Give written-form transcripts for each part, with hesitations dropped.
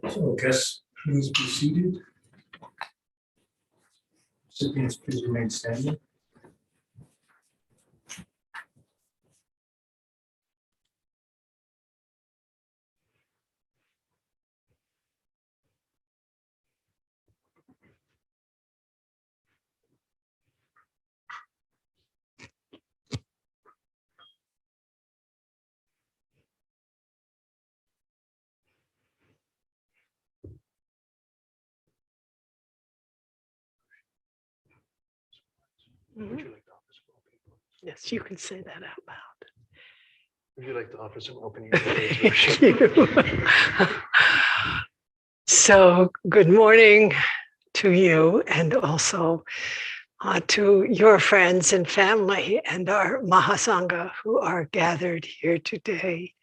So guests, please be seated. Recipients, please remain standing. Would you like to offer some opening words? Yes, you can say that out loud. Would you like to offer some opening words? Thank you. So, good morning to you, and also to your friends and family and our Mahasangha who are gathered here today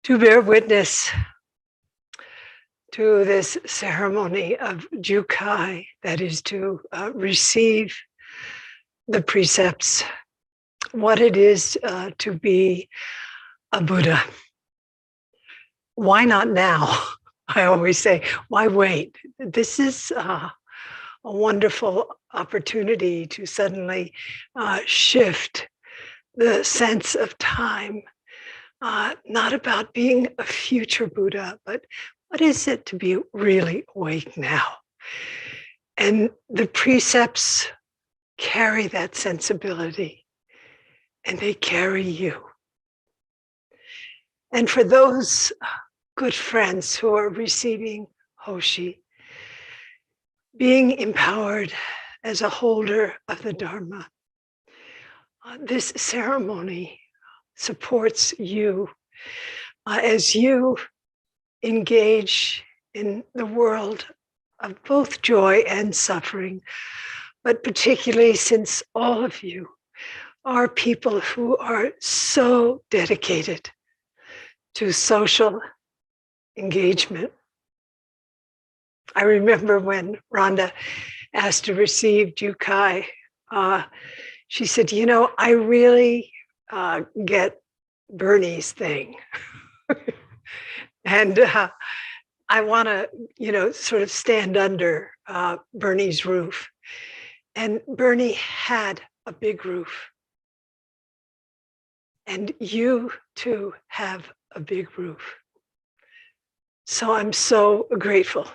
to bear witness to this ceremony of Jukai, that is to receive the precepts, what it is to be a Buddha. Why not now? I always say, why wait? This is a wonderful opportunity to suddenly shift the sense of time, not about being a future Buddha, but what is it to be really awake now? And the precepts carry that sensibility, and they carry you. And for those good friends who are receiving Hoshi, being empowered as a holder of the Dharma, this ceremony supports you as you engage in the world of both joy and suffering, but particularly since all of you are people who are so dedicated to social engagement. I remember when Rhonda asked to receive Jukai, she said, you know, I really get Bernie's thing. And I want to, you know, sort of stand under Bernie's roof. And Bernie had a big roof. And you too have a big roof. So I'm so grateful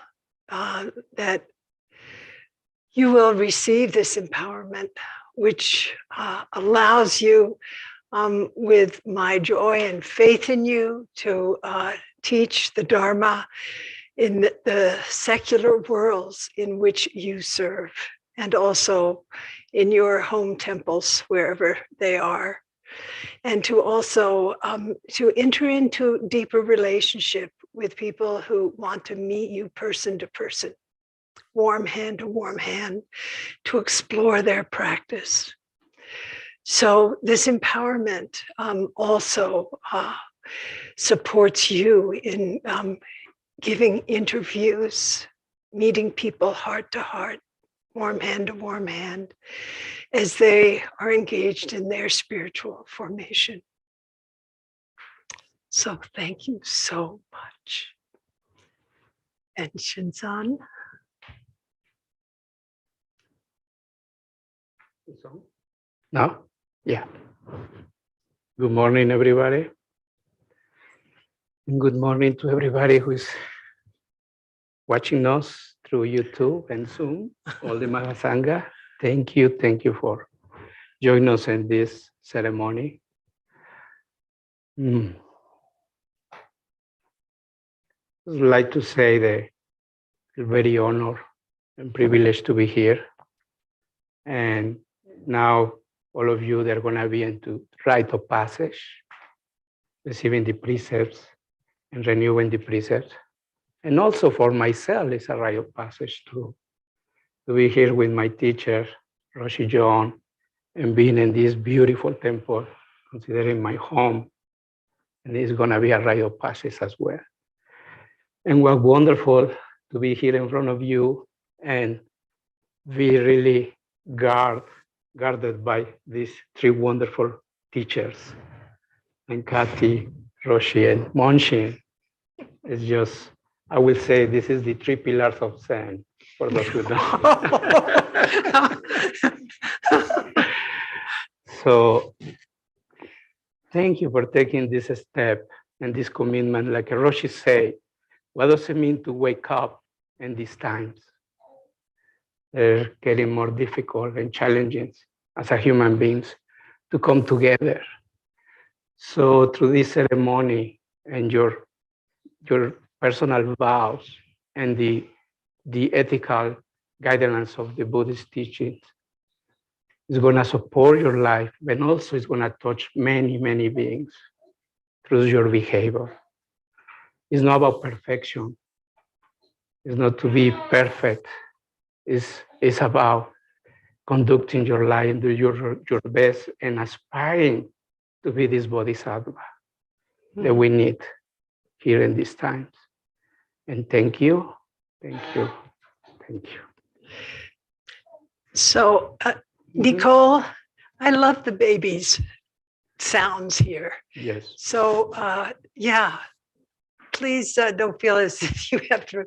that you will receive this empowerment, which allows you, with my joy and faith in you, to teach the Dharma in the secular worlds in which you serve, and also in your home temples, wherever they are. And to also to enter into deeper relationship with people who want to meet you person to person, warm hand to warm hand, to explore their practice. So this empowerment also supports you in giving interviews, meeting people heart to heart, warm hand to warm hand, as they are engaged in their spiritual formation. So thank you so much. And Shinzan. No? Yeah. Good morning, everybody. And good morning to everybody who is watching us through YouTube and Zoom, all the Mahasangha. Thank you for joining us in this ceremony. I'd like to say that I'm very honored and privileged to be here. And now all of you, they're going to be into rite of passage, receiving the precepts and renewing the precepts. And also for myself, it's a rite of passage to be here with my teacher, Hoshi John, and being in this beautiful temple, considering my home. And it's going to be a rite of passage as well. And what wonderful to be here in front of you and be really guarded by these three wonderful teachers, and Kati, Hoshi, and Monshin. It's just I will say this is the 3 pillars of Zen, for those who don't. So thank you for taking this step and this commitment. Like Roshi said, what does it mean to wake up in these times? They're getting more difficult and challenging as a human beings to come together. So through this ceremony and your personal vows and the ethical guidelines of the Buddhist teachings is going to support your life, but also it's going to touch many, many beings through your behavior. It's not about perfection. It's not to be perfect. It's about conducting your life and do your best and aspiring to be this bodhisattva that we need here in these times. And thank you, thank you, thank you. So, Nicole, I love the baby's sounds here. Yes. So, yeah, please don't feel as if you have to,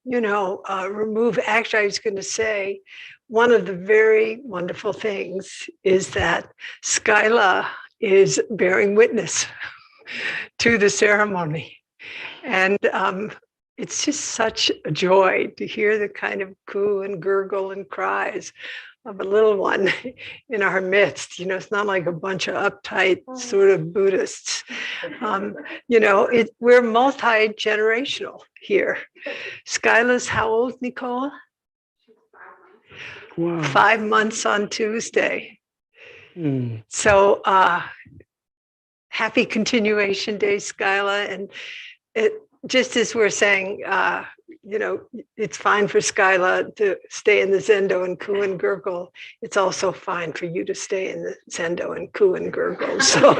remove. Actually, I was going to say, one of the very wonderful things is that Skyla is bearing witness to the ceremony. And it's just such a joy to hear the kind of coo and gurgle and cries of a little one in our midst. It's not like a bunch of uptight sort of Buddhists. We're multi-generational here. Skyla's how old, Nicole? Wow. 5 months on Tuesday. Mm. So happy continuation day, Skyla. And just as we're saying, it's fine for Skyla to stay in the Zendo and coo and gurgle. It's also fine for you to stay in the Zendo and coo and gurgle. So,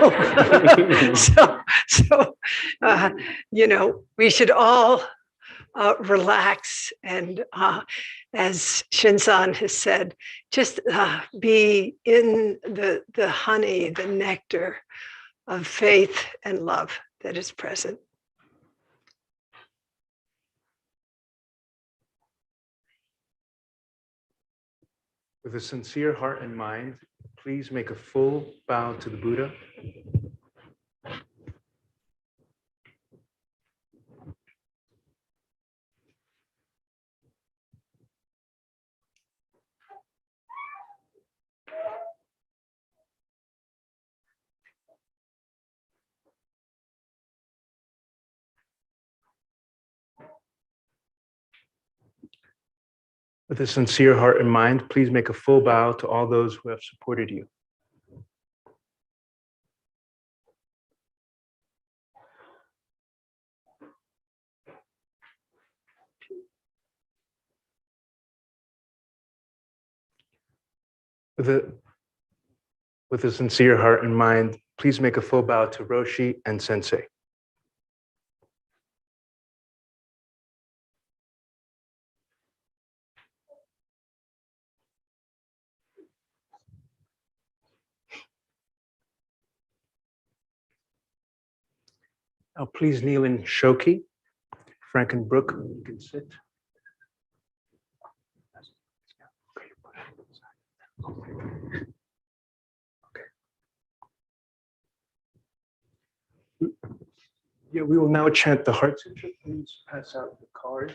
we should all relax and, as Shinzan has said, just be in the honey, the nectar of faith and love that is present. With a sincere heart and mind, please make a full bow to the Buddha. With a sincere heart and mind, please make a full bow to all those who have supported you. With a sincere heart and mind, please make a full bow to Roshi and Sensei. Now please kneel in Shoki. Frank and Brooke, you can sit. Yeah, we will now chant the Heart Sutra. Please pass out the cards.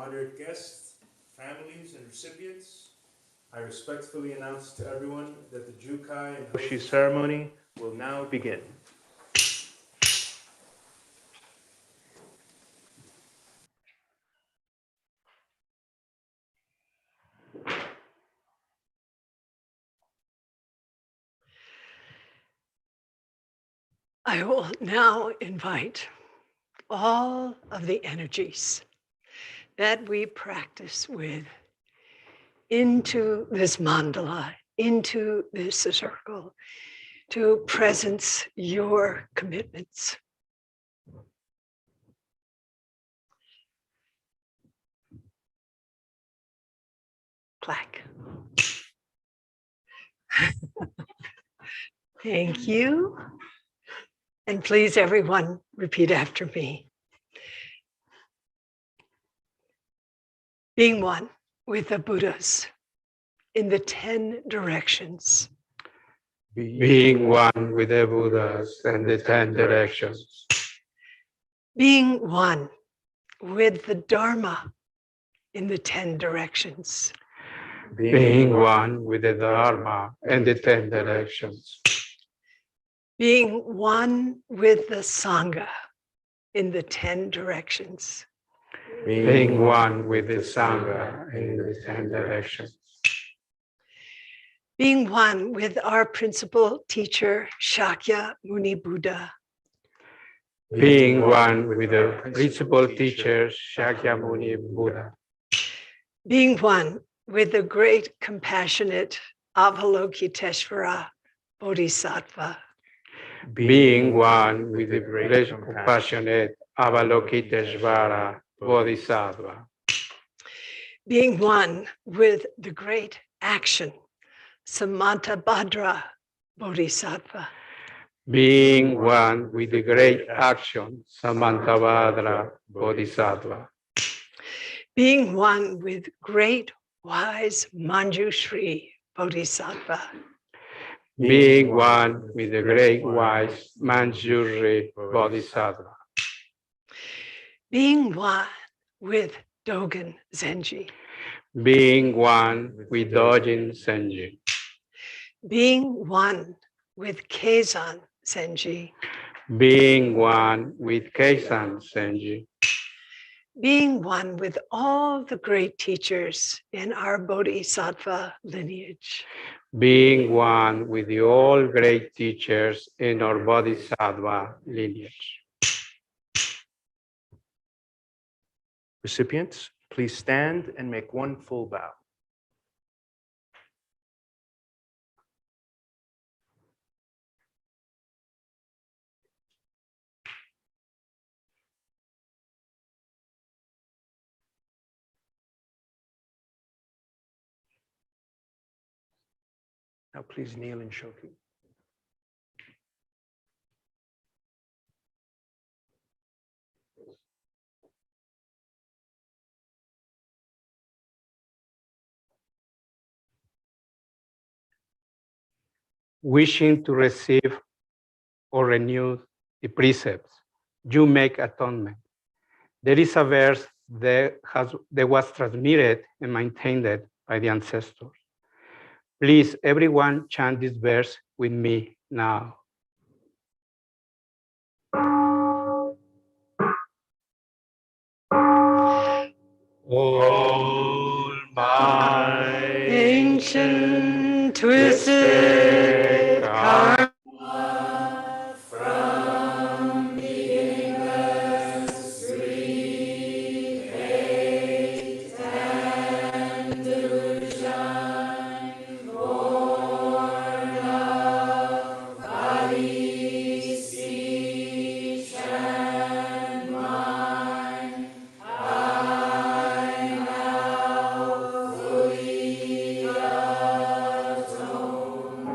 honored guests, families, and recipients, I respectfully announce to everyone that the Jukai and Hoshi ceremony will now begin. I will now invite all of the energies that we practice with into this mandala, into this circle, to presence your commitments. Clack. Thank you. And please, everyone, repeat after me. Being one with the Buddhas in the 10 directions. Being one with the Buddhas and the 10 directions. Being one with the Dharma in the 10 directions. Being one with the Dharma and the 10 directions. Being one with the Sangha in the 10 directions. Being one with the Sangha in the 10 directions. Being one with our principal teacher, Shakya Muni Buddha. Being one with the principal teacher, Shakyamuni Buddha. Being one with the great compassionate Avalokiteshvara Bodhisattva. Being one with the great compassionate Avalokiteshvara Bodhisattva. Being one with the great action Samantabhadra Bodhisattva. Being one with the great action Samantabhadra Bodhisattva. Being one with great wise Manjushri Bodhisattva. Being one with the great wise Manjuri Bodhisattva. Being one with Dogen Zenji. Being one with Dojin Senji. Being one with Keizan Zenji. Being one with Keisan Senji. Being one with all the great teachers in our Bodhisattva lineage. Being one with the all great teachers in our Bodhisattva lineage. Recipients, please stand and make one full bow. Now please kneel in Shoki. Wishing to receive or renew the precepts, you make atonement. There is a verse that was transmitted and maintained by the ancestors. Please, everyone, chant this verse with me now. All my Ancient twisted karma From beginningless, hate and delusion, born of body, speech, and mind, I now fully atone.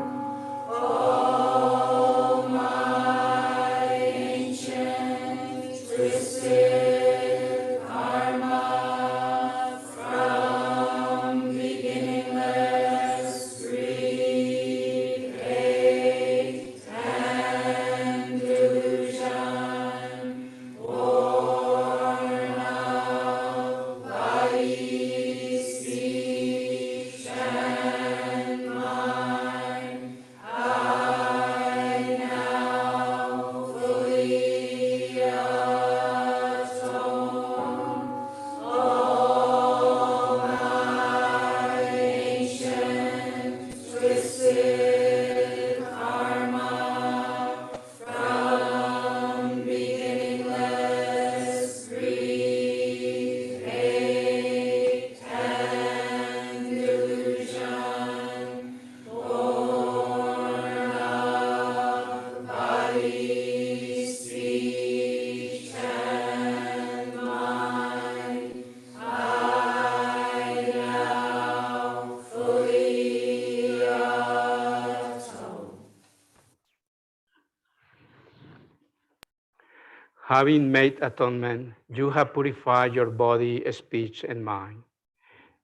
Having made atonement, you have purified your body, speech, and mind.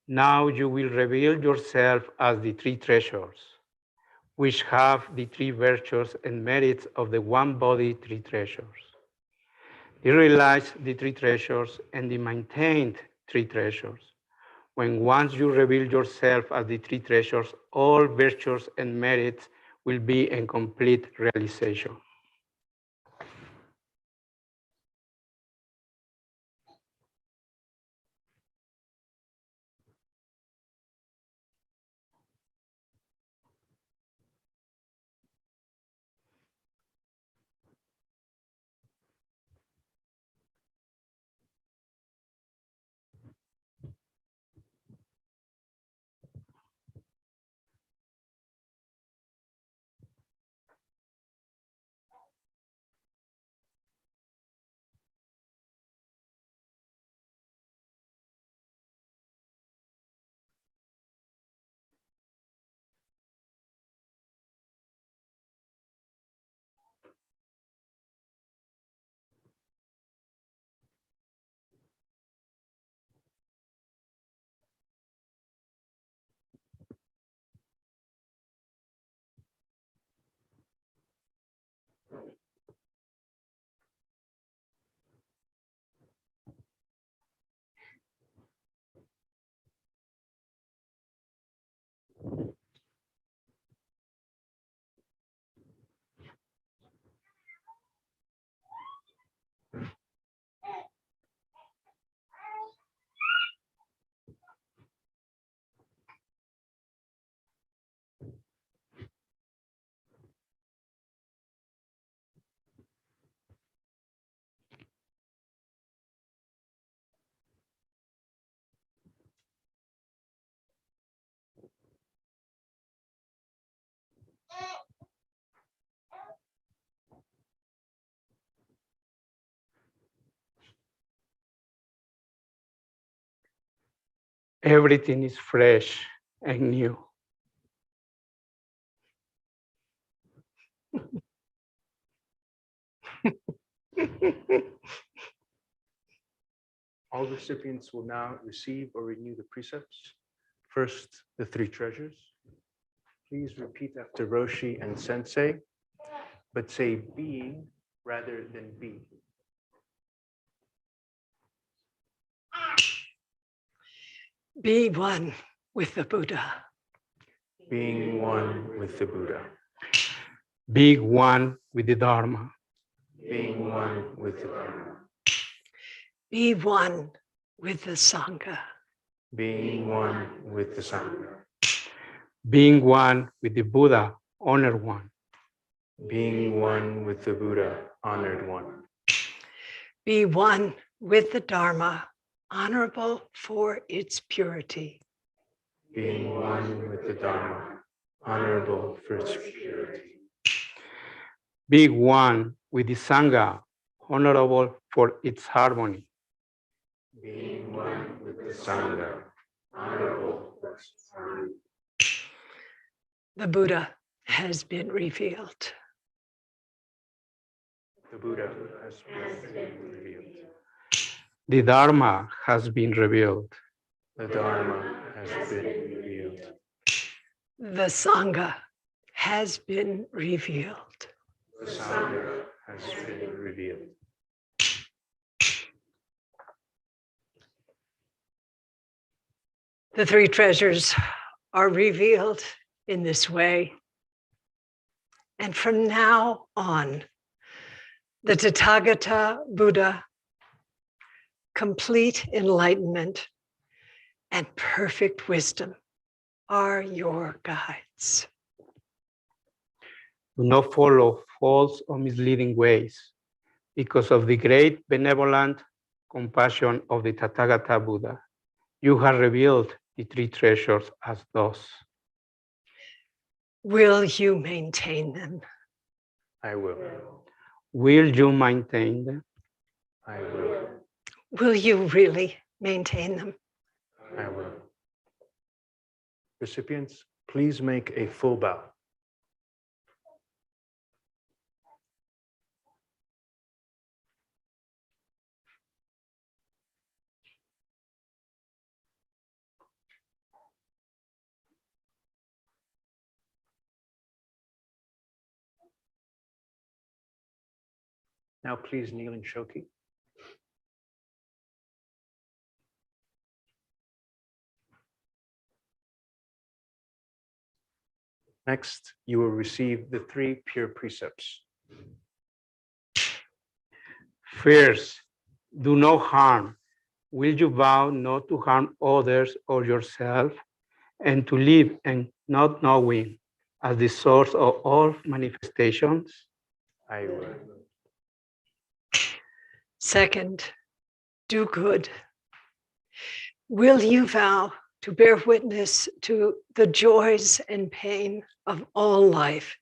Now you will reveal yourself as the three treasures, which have the three virtues and merits of the one body three treasures. You realize the three treasures and the maintained three treasures. When once you reveal yourself as the three treasures, all virtues and merits will be in complete realization. Everything is fresh and new. All recipients will now receive or renew the precepts. First, the three treasures. Please repeat after Roshi and Sensei, but say being rather than be. Be one with the Buddha. Being one with the Buddha. Be one with the Dharma. Being one with the Dharma. Be one with the Sangha. Being one with the Sangha. Being one with the Buddha, honored one. Being one with the Buddha, honored one. Be one with the Dharma, honorable for its purity. Being one with the Dharma, honorable for its purity. Be one with the Sangha, honorable for its harmony. Being one with the Sangha, honorable for its harmony. The Buddha has been revealed. The Buddha has been revealed. The Dharma has been revealed. The Dharma has been revealed. The Sangha has been revealed. The Sangha has been revealed. The three treasures are revealed in this way. And from now on, the Tathagata Buddha, complete enlightenment and perfect wisdom are your guides. Do not follow false or misleading ways because of the great benevolent compassion of the Tathagata Buddha. You have revealed the three treasures as those. Will you maintain them? I will. Will you maintain them? I will. Will you really maintain them? I will. Recipients, please make a full bow. Now please kneel in Shoki. Next, you will receive the 3 pure precepts. First, do no harm. Will you vow not to harm others or yourself, and to live and not knowing as the source of all manifestations? I will. Second, do good. Will you vow to bear witness to the joys and pain of all life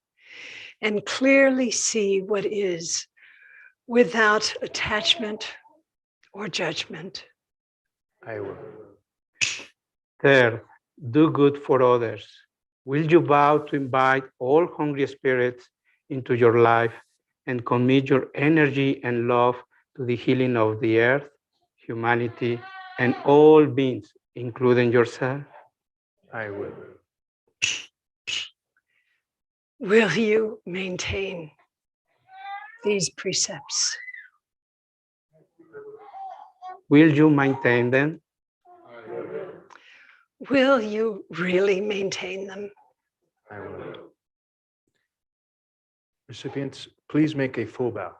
and clearly see what is without attachment or judgment? I will. Third, do good for others. Will you vow to invite all hungry spirits into your life and commit your energy and love to the healing of the earth, humanity, and all beings, including yourself? I will. Will you maintain these precepts? Will you maintain them? Will you really maintain them? I will. Recipients, please make a full bow.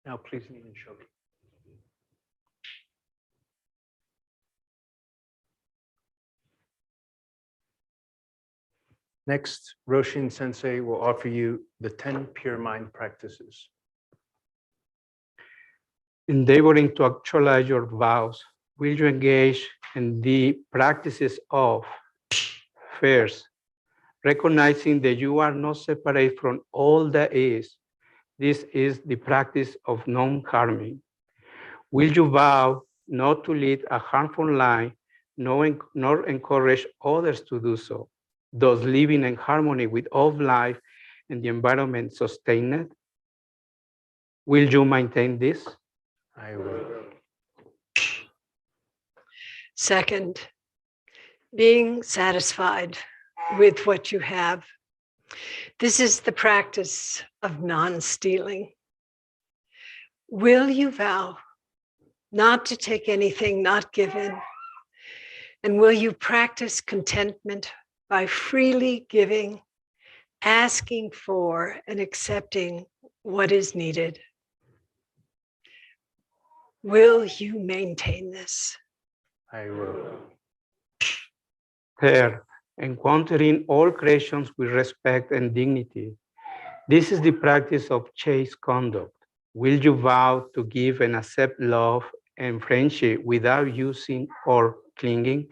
Now please kneel in Shoki. Next, Roshin Sensei will offer you the 10 pure mind practices. Endeavoring to actualize your vows, will you engage in the practices of, first, recognizing that you are not separate from all that is? This is the practice of non-harming. Will you vow not to lead a harmful life, nor encourage others to do so, thus living in harmony with all life and the environment sustained? Will you maintain this? I will. Second, being satisfied with what you have. This is the practice of non-stealing. Will you vow not to take anything not given? And will you practice contentment by freely giving, asking for, and accepting what is needed? Will you maintain this? I will. Third, encountering all creations with respect and dignity. This is the practice of chaste conduct. Will you vow to give and accept love and friendship without using or clinging?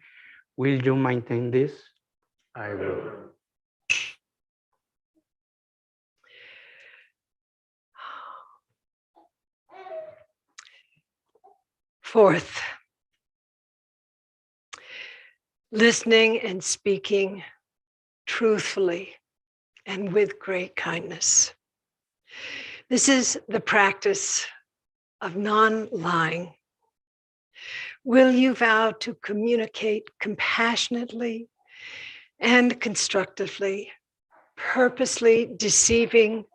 Will you maintain this? I will. Fourth, listening and speaking truthfully and with great kindness. This is the practice of non-lying. Will you vow to communicate compassionately and constructively, purposely deceiving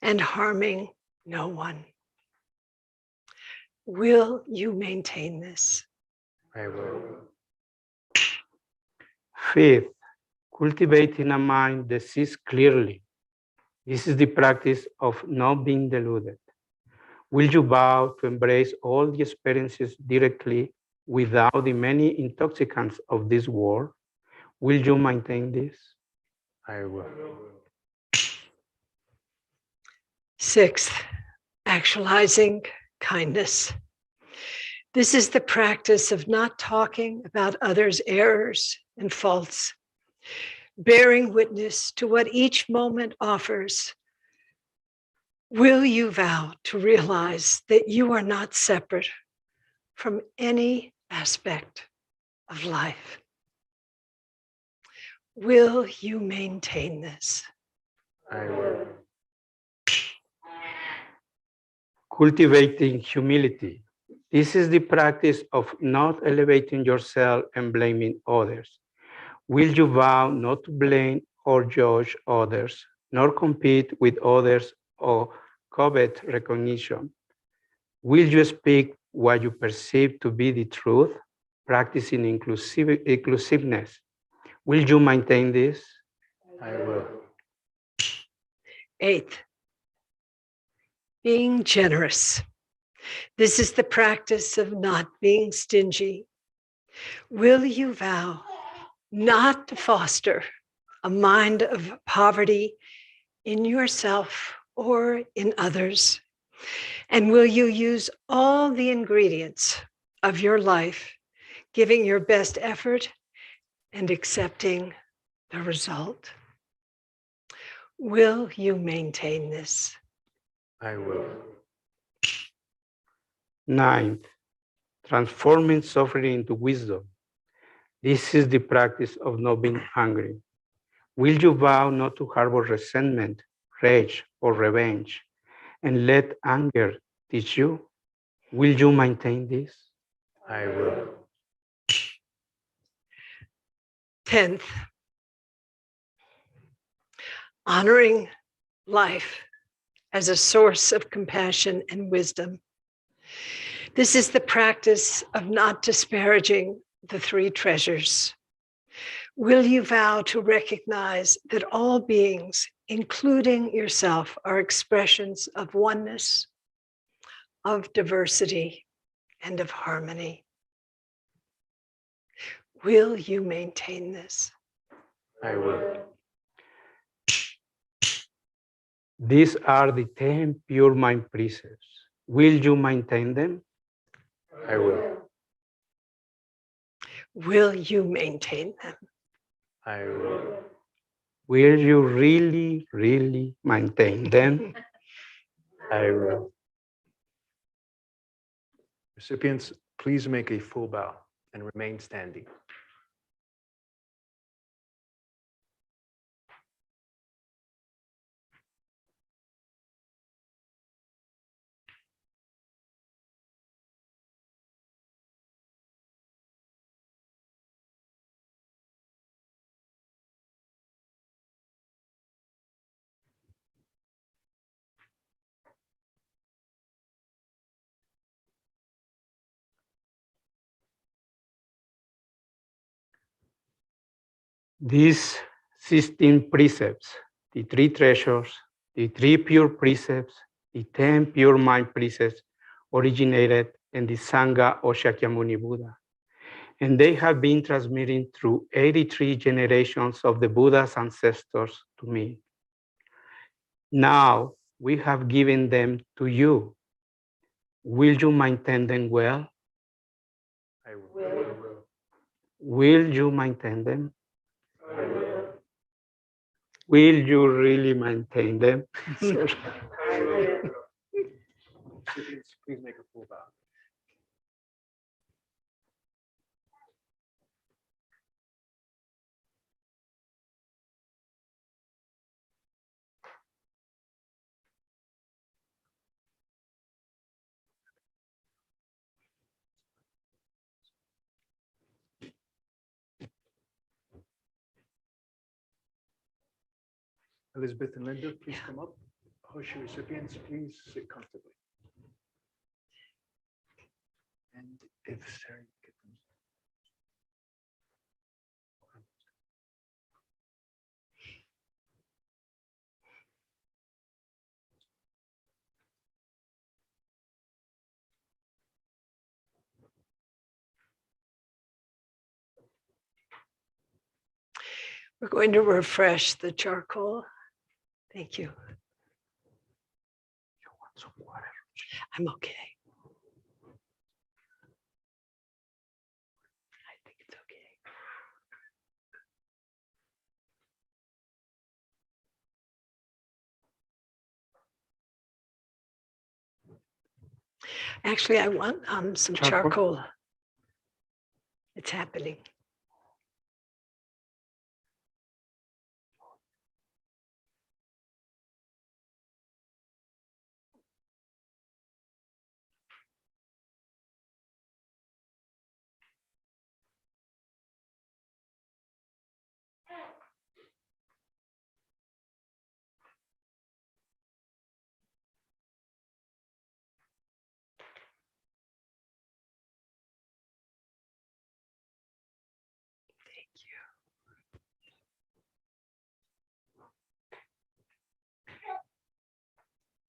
and harming no one? Will you maintain this? I will. Fifth, cultivating a mind that sees clearly. This is the practice of not being deluded. Will you vow to embrace all the experiences directly without the many intoxicants of this world? Will you maintain this? I will. Sixth, actualizing kindness. This is the practice of not talking about others' errors and faults, bearing witness to what each moment offers. Will you vow to realize that you are not separate from any aspect of life? Will you maintain this? I will. Cultivating humility. This is the practice of not elevating yourself and blaming others. Will you vow not to blame or judge others, nor compete with others or covet recognition? Will you speak what you perceive to be the truth, practicing inclusiveness? Will you maintain this? I will. 8th, being generous. This is the practice of not being stingy. Will you vow not to foster a mind of poverty in yourself or in others? And will you use all the ingredients of your life, giving your best effort and accepting the result? Will you maintain this? I will. 9th, transforming suffering into wisdom. This is the practice of not being angry. Will you vow not to harbor resentment, rage, or revenge, and let anger teach you? Will you maintain this? I will. 10th, honoring life as a source of compassion and wisdom. This is the practice of not disparaging the 3 treasures. Will you vow to recognize that all beings, including yourself, are expressions of oneness, of diversity, and of harmony? Will you maintain this? I will. These are the 10 pure mind precepts. Will you maintain them? I will. Will you maintain them? I will. Will you really, really maintain them? I will. Recipients, please make a full bow and remain standing. These 16 precepts, the 3 treasures, the 3 pure precepts, the 10 pure mind precepts originated in the Sangha of Shakyamuni Buddha. And they have been transmitted through 83 generations of the Buddha's ancestors to me. Now we have given them to you. Will you maintain them well? I will. Will you maintain them? Will you really maintain them? Recipients, please make a full bow. Elizabeth and Linda, please come up. Hoshi recipients, please sit comfortably. And if Sarah, get them. We're going to refresh the charcoal. Thank you. You want some water? I'm okay. I think it's okay. Actually, I want some charcoal. It's happening.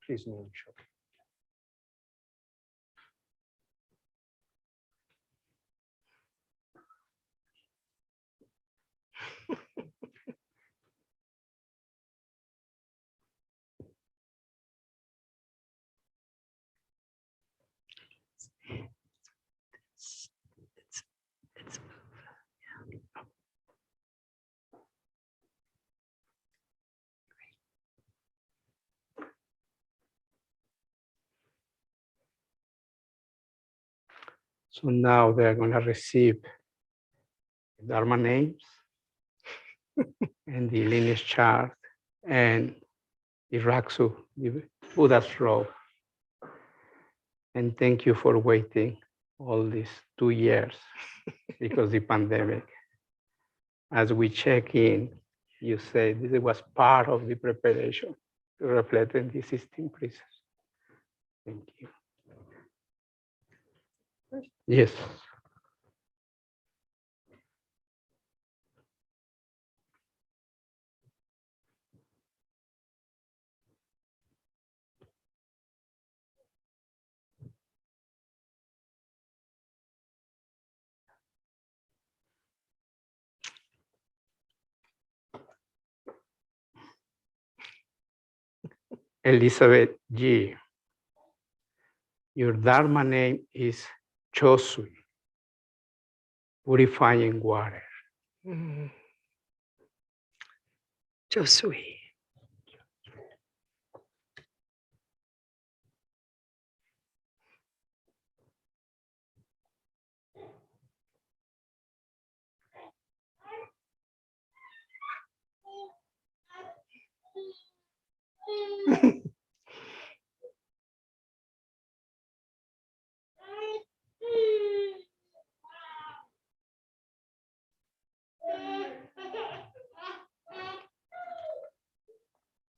Please kneel and show. It's So now they're going to receive the Dharma names and the lineage chart and the Raksu, the Buddha's robe. And thank you for waiting all these 2 years because the pandemic. As we check in, you say this was part of the preparation to reflect in the 16 precepts. Thank you. Yes. Elizabeth G. Your Dharma name is Chosui, purifying water. Josui.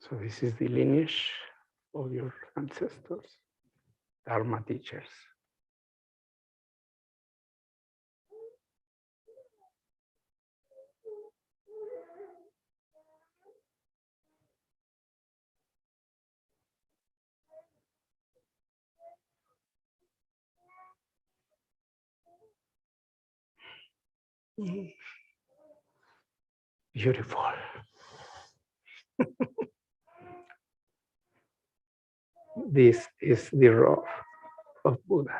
So this is the lineage of your ancestors, Dharma teachers. Beautiful. This is the robe of Buddha.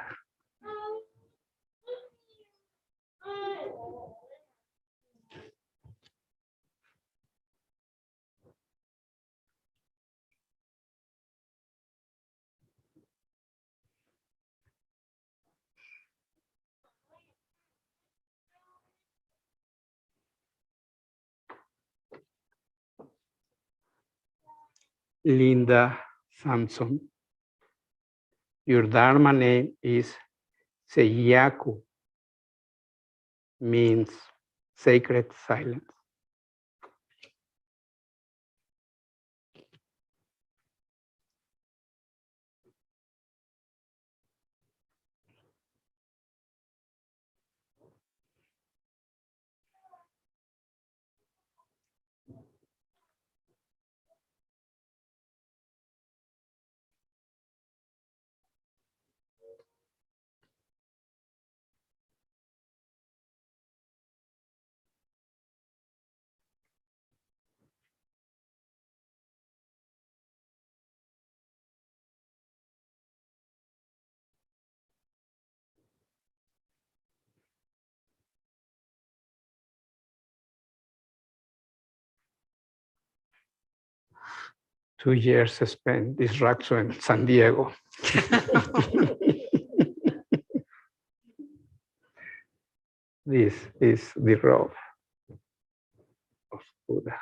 Linda Samson. Your Dharma name is Seiyaku, means sacred silence. Two years spent this Raxo in San Diego. This is the robe of Buddha.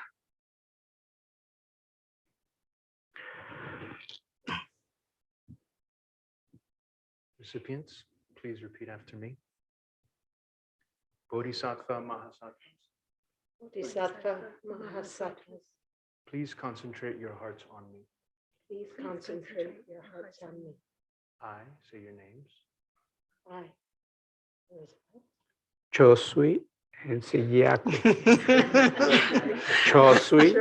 Recipients, please repeat after me. Bodhisattva Mahasattvas, Bodhisattva Mahasattvas, please concentrate your hearts on me. please concentrate your hearts on me. I, say your names, I, Chosui and Seiyaku. Chosui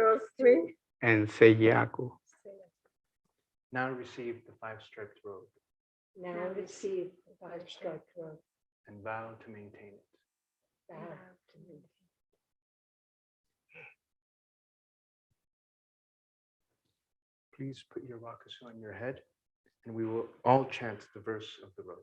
and Seiyaku. Now receive the 5-striped robe Now receive the 5-striped robe. and vow to maintain it. Vow to maintain. Please put your wakasu on your head, and we will all chant the verse of the robe.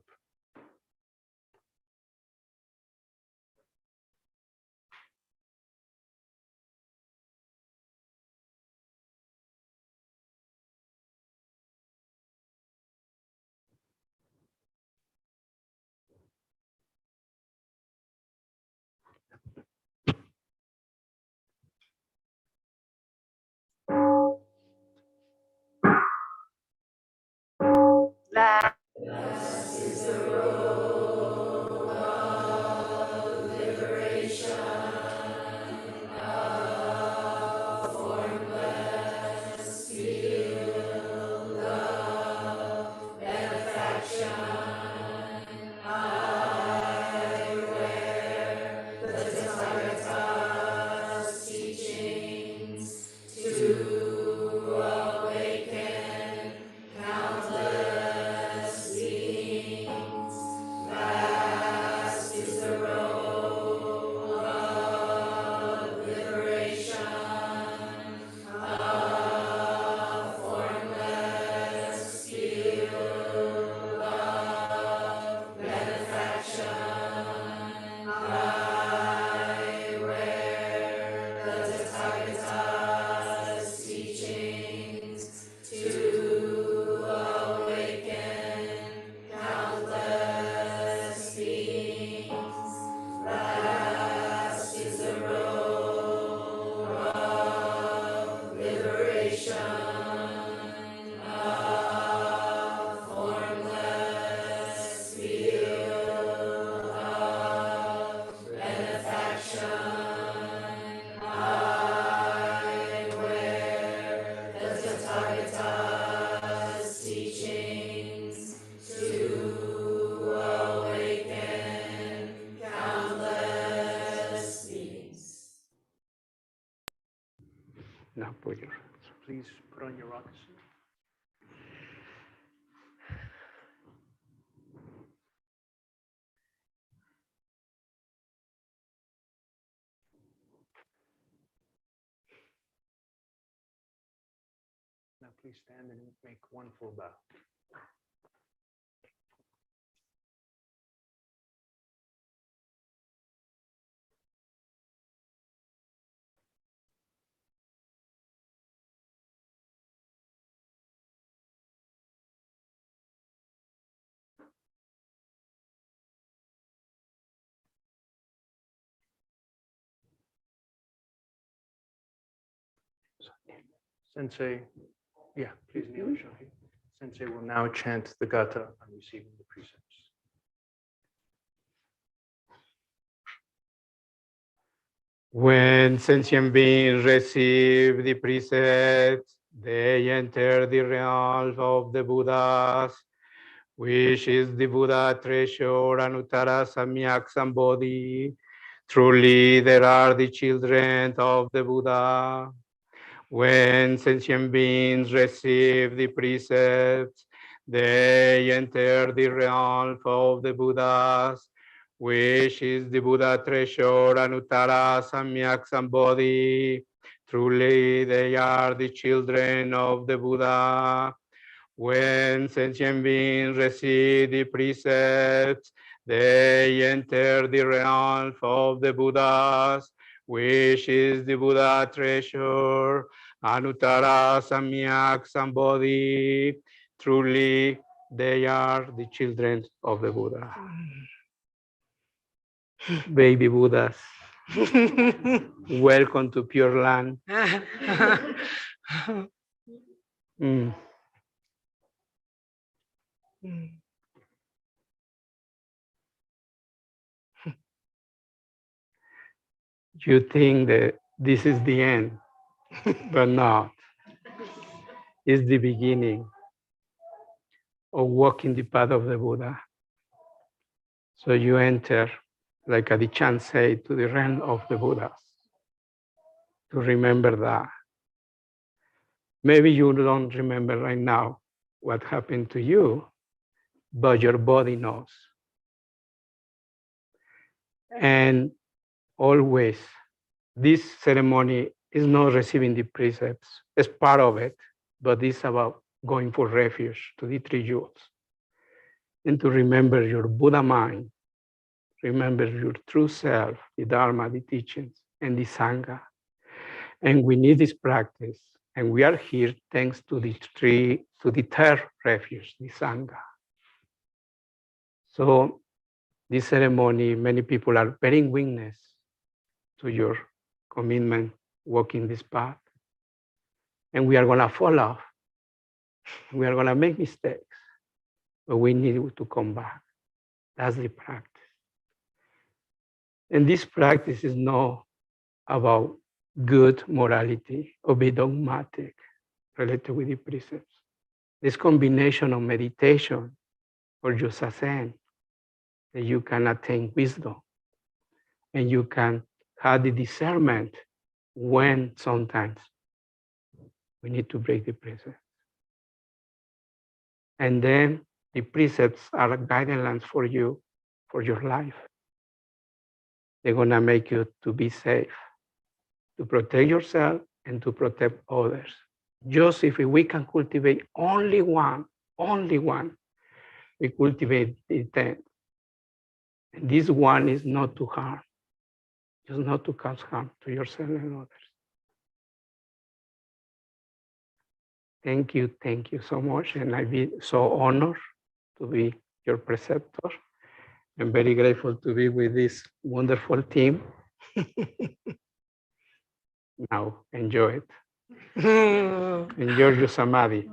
Now put your Please put on your wakasu. Now please stand and make one full bow. Sensei, yeah, please kneel, Shohi. Sensei will now chant the gata on receiving the precepts. When sentient beings receive the precepts, they enter the realm of the Buddhas, which is the Buddha treasure Anuttara Samyak Sambodhi. Truly, there are the children of the Buddha. When sentient beings receive the precepts, they enter the realm of the Buddhas, which is the Buddha treasure Anuttara Samyak Sambodhi. Truly, they are the children of the Buddha. When sentient beings receive the precepts, they enter the realm of the Buddhas, which is the Buddha treasure, Anuttara Samyak Sambodhi. Truly, they are the children of the Buddha. Baby Buddhas, welcome to Pure Land. You think that this is the end, but no. It's the beginning of walking the path of the Buddha. So you enter, like Adichan said, to the realm of the Buddhas. To remember that. Maybe you don't remember right now, what happened to you, but your body knows. And always, this ceremony is not receiving the precepts. It's part of it, but it's about going for refuge to the three jewels and to remember your Buddha mind, remember your true self, the Dharma, the teachings, and the Sangha. And we need this practice. And we are here thanks to the third refuge, the Sangha. So this ceremony, many people are bearing witness to your commitment, walking this path. And we are going to fall off. We are going to make mistakes, but we need to come back. That's the practice. And this practice is not about good morality or be dogmatic related with the precepts. This combination of meditation or yusasen, that you can attain wisdom and you can have the discernment when sometimes we need to break the precepts. And then the precepts are guidelines for you, for your life. They're gonna make you to be safe, to protect yourself and to protect others. Just if we can cultivate only one, we cultivate the 10. And this one is not to harm, just not to cause harm to yourself and others. Thank you so much. And I've been so honored to be your preceptor. I'm very grateful to be with this wonderful team. Now, enjoy it. Enjoy your samadhi.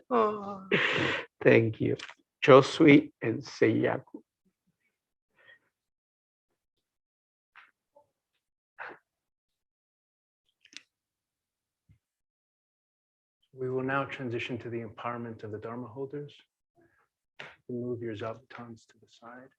Oh. Thank you. Chosui and Seiyaku. We will now transition to the empowerment of the Dharma holders. Move your zabatons to the side.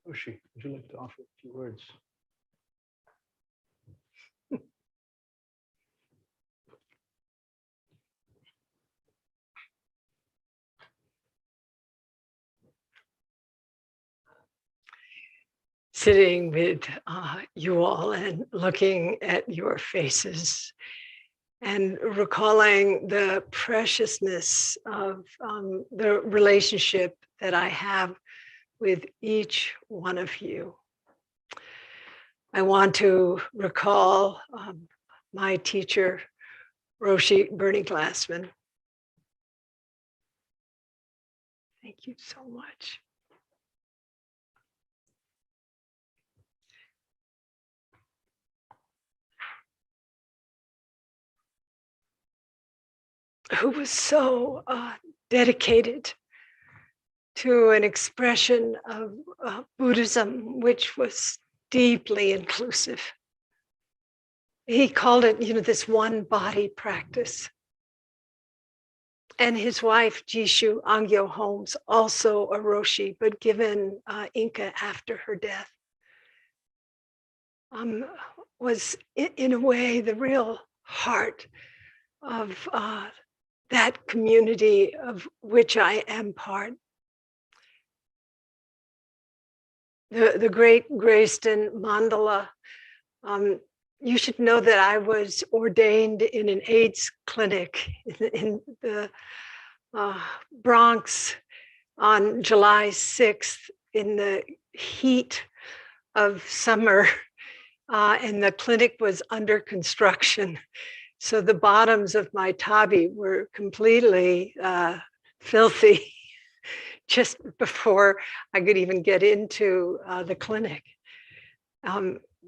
Hoshi, would you like to offer a few words? Sitting with you all and looking at your faces and recalling the preciousness of the relationship that I have with each one of you. I want to recall my teacher, Roshi Bernie Glassman. Thank you so much. Who was so dedicated to an expression of Buddhism, which was deeply inclusive. He called it, this one body practice. And his wife, Jishu Angyo Holmes, also a Roshi, but given Inca after her death, was in a way the real heart of that community of which I am part. The great Grayston Mandala, you should know that I was ordained in an AIDS clinic in the Bronx on July 6th in the heat of summer, and the clinic was under construction. So the bottoms of my tabi were completely filthy just before I could even get into the clinic.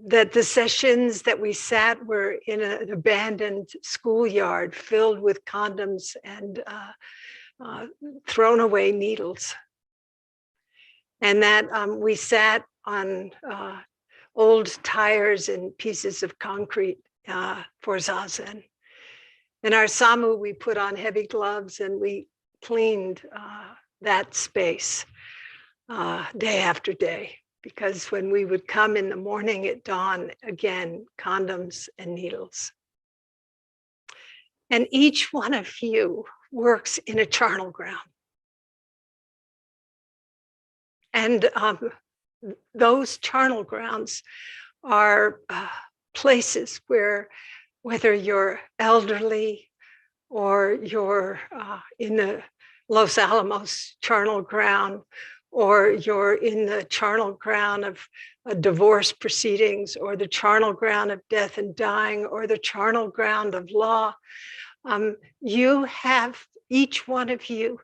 That the sessions that we sat were in an abandoned schoolyard filled with condoms and thrown away needles. And that we sat on old tires and pieces of concrete for Zazen. In our Samu, we put on heavy gloves and we cleaned that space day after day. Because when we would come in the morning at dawn, again, condoms and needles. And each one of you works in a charnel ground. And those charnel grounds are places where, whether you're elderly or you're in the Los Alamos charnel ground, or you're in the charnel ground of divorce proceedings, or the charnel ground of death and dying, or the charnel ground of law, you have, each one of you,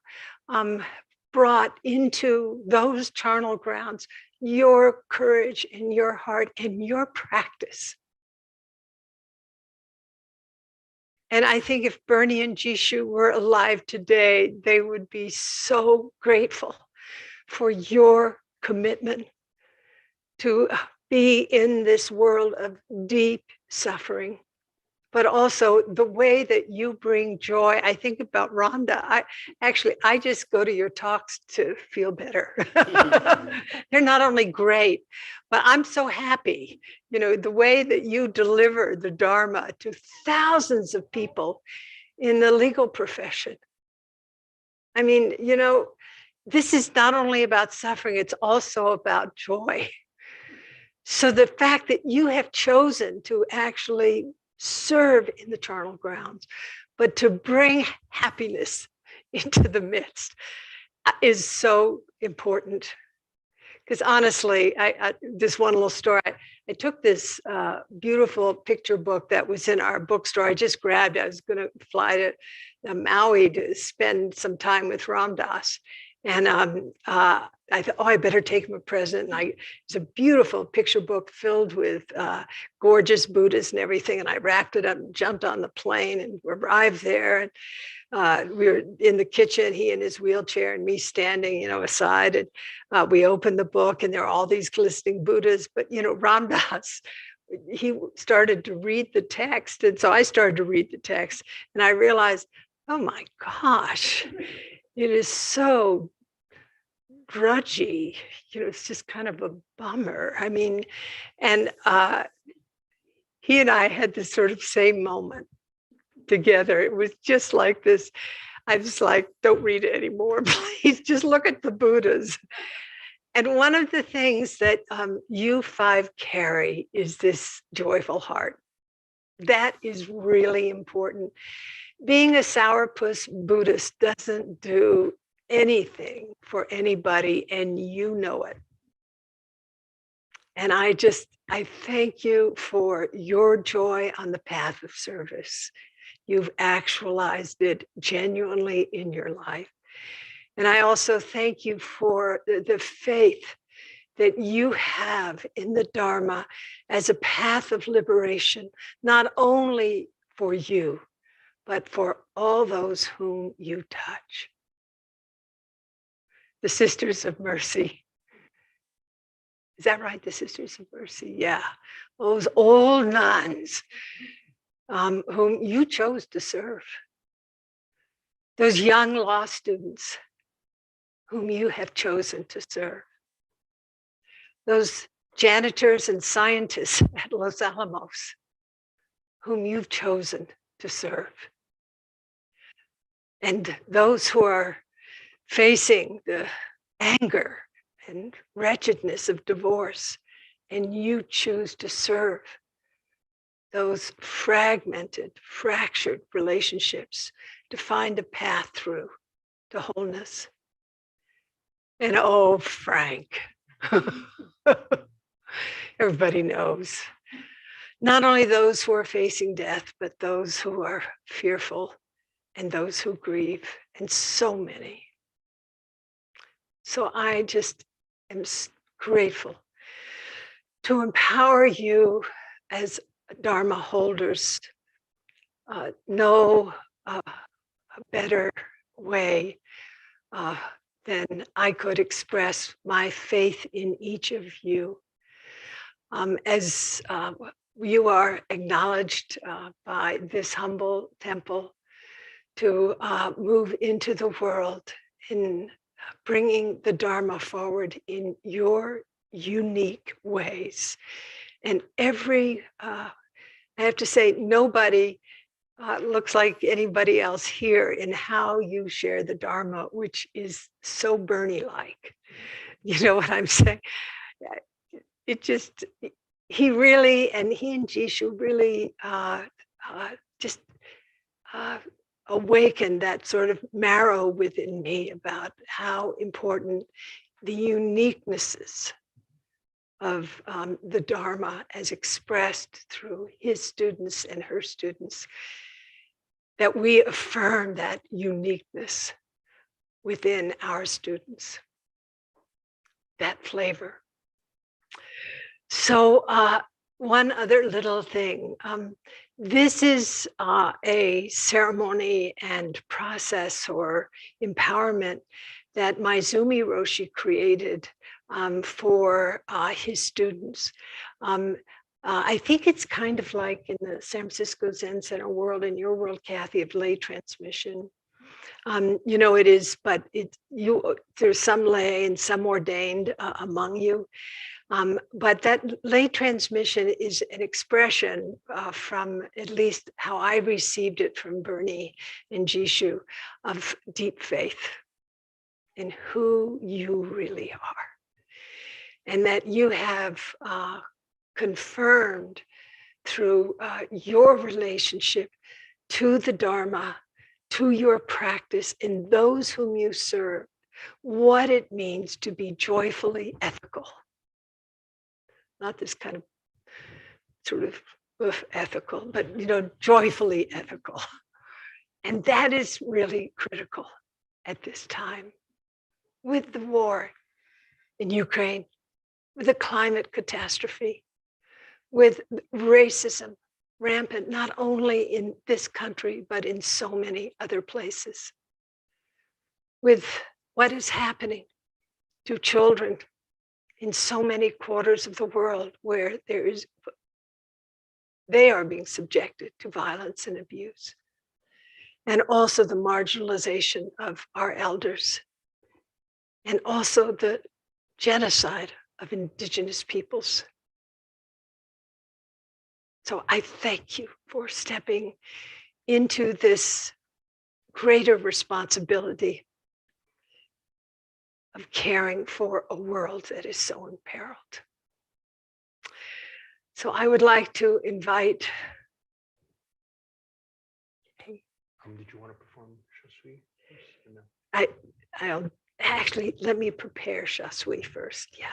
brought into those charnel grounds your courage and your heart and your practice. And I think if Bernie and Jishu were alive today, they would be so grateful for your commitment to be in this world of deep suffering, but also the way that you bring joy. I think about Rhonda. I just go to your talks to feel better. They're not only great, but I'm so happy. You know, the way that you deliver the Dharma to thousands of people in the legal profession. I mean, you know, this is not only about suffering, it's also about joy. So the fact that you have chosen to actually serve in the charnel grounds, but to bring happiness into the midst is so important. Because honestly, this one little story, I took this beautiful picture book that was in our bookstore. I just grabbed it. I was going to fly to Maui to spend some time with Ram Dass. And I thought, oh, I better take him a present. And it's a beautiful picture book filled with gorgeous Buddhas and everything. And I wrapped it up and jumped on the plane and arrived there. And we were in the kitchen, he in his wheelchair and me standing, you know, aside. And we opened the book and there are all these glistening Buddhas. But, you know, Ram Dass, he started to read the text. And so I started to read the text and I realized, oh my gosh, it is so grudgy, you know, it's just kind of a bummer. I mean, and he and I had this sort of same moment together. It was just like this. I was like, don't read it anymore, please, just look at the Buddhas. And one of the things that you five carry is this joyful heart. That is really important. Being a sourpuss Buddhist doesn't do anything for anybody, and you know it. And I thank you for your joy on the path of service. You've actualized it genuinely in your life. And I also thank you for the faith that you have in the Dharma as a path of liberation, not only for you, but for all those whom you touch. The Sisters of Mercy. Is that right? The Sisters of Mercy, yeah. Those old nuns whom you chose to serve. Those young law students whom you have chosen to serve. Those janitors and scientists at Los Alamos whom you've chosen to serve. And those who are facing the anger and wretchedness of divorce, and you choose to serve those fragmented, fractured relationships to find a path through to wholeness. And oh, Frank, everybody knows, not only those who are facing death, but those who are fearful and those who grieve, and so many. So I just am grateful to empower you as Dharma holders. No a better way than I could express my faith in each of you. As you are acknowledged by this humble temple to move into the world in bringing the Dharma forward in your unique ways. And I have to say, nobody looks like anybody else here in how you share the Dharma, which is so Bernie-like. You know what I'm saying? It just, he and Jishu really just awakened that sort of marrow within me about how important the uniquenesses of the Dharma as expressed through his students and her students, that we affirm that uniqueness within our students, that flavor. So one other little thing. This is a ceremony and process or empowerment that Maizumi Roshi created for his students. I think it's kind of like in the San Francisco Zen Center world, in your world, Kathy, of lay transmission. You know, it is, but there's some lay and some ordained among you. But that lay transmission is an expression from at least how I received it from Bernie and Jishu of deep faith in who you really are. And that you have confirmed through your relationship to the Dharma, to your practice, and those whom you serve, what it means to be joyfully ethical. Not this kind of sort of ethical, but joyfully ethical. And that is really critical at this time with the war in Ukraine, with the climate catastrophe, with racism rampant, not only in this country, but in so many other places, with what is happening to children in so many quarters of the world where they are being subjected to violence and abuse. And also the marginalization of our elders. And also the genocide of indigenous peoples. So I thank you for stepping into this greater responsibility of caring for a world that is so imperiled. So I would like to invite. Did you want to perform Shasui first? No? I'll actually, let me prepare Shasui first. Yeah.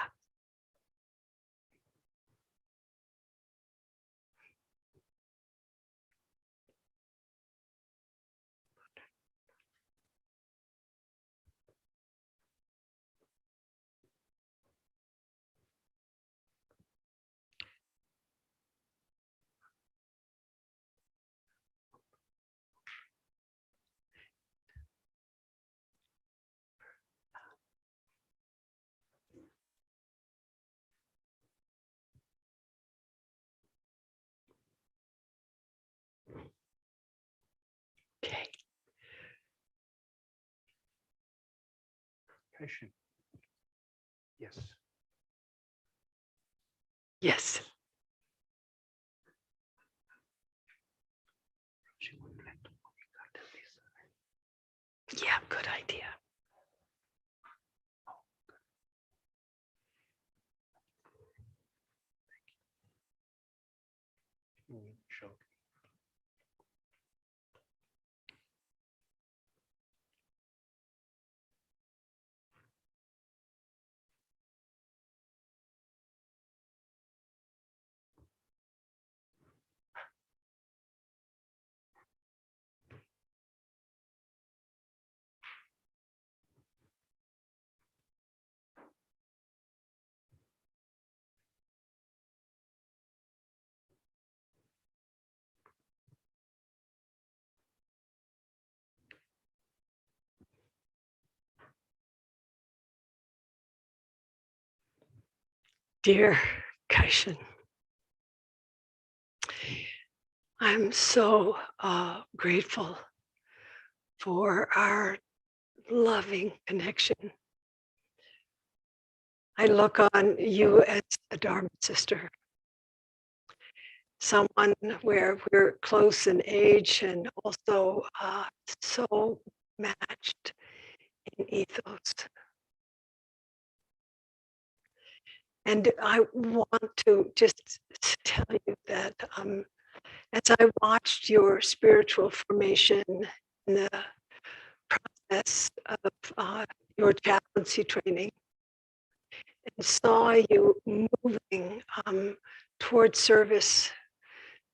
Okay. Kaishin. Yes. Yes. Yeah, good idea. Show. Dear Kaishan, I'm so grateful for our loving connection. I look on you as a Dharma sister, someone where we're close in age and also so matched in ethos. And I want to just tell you that as I watched your spiritual formation in the process of your chaplaincy training and saw you moving towards service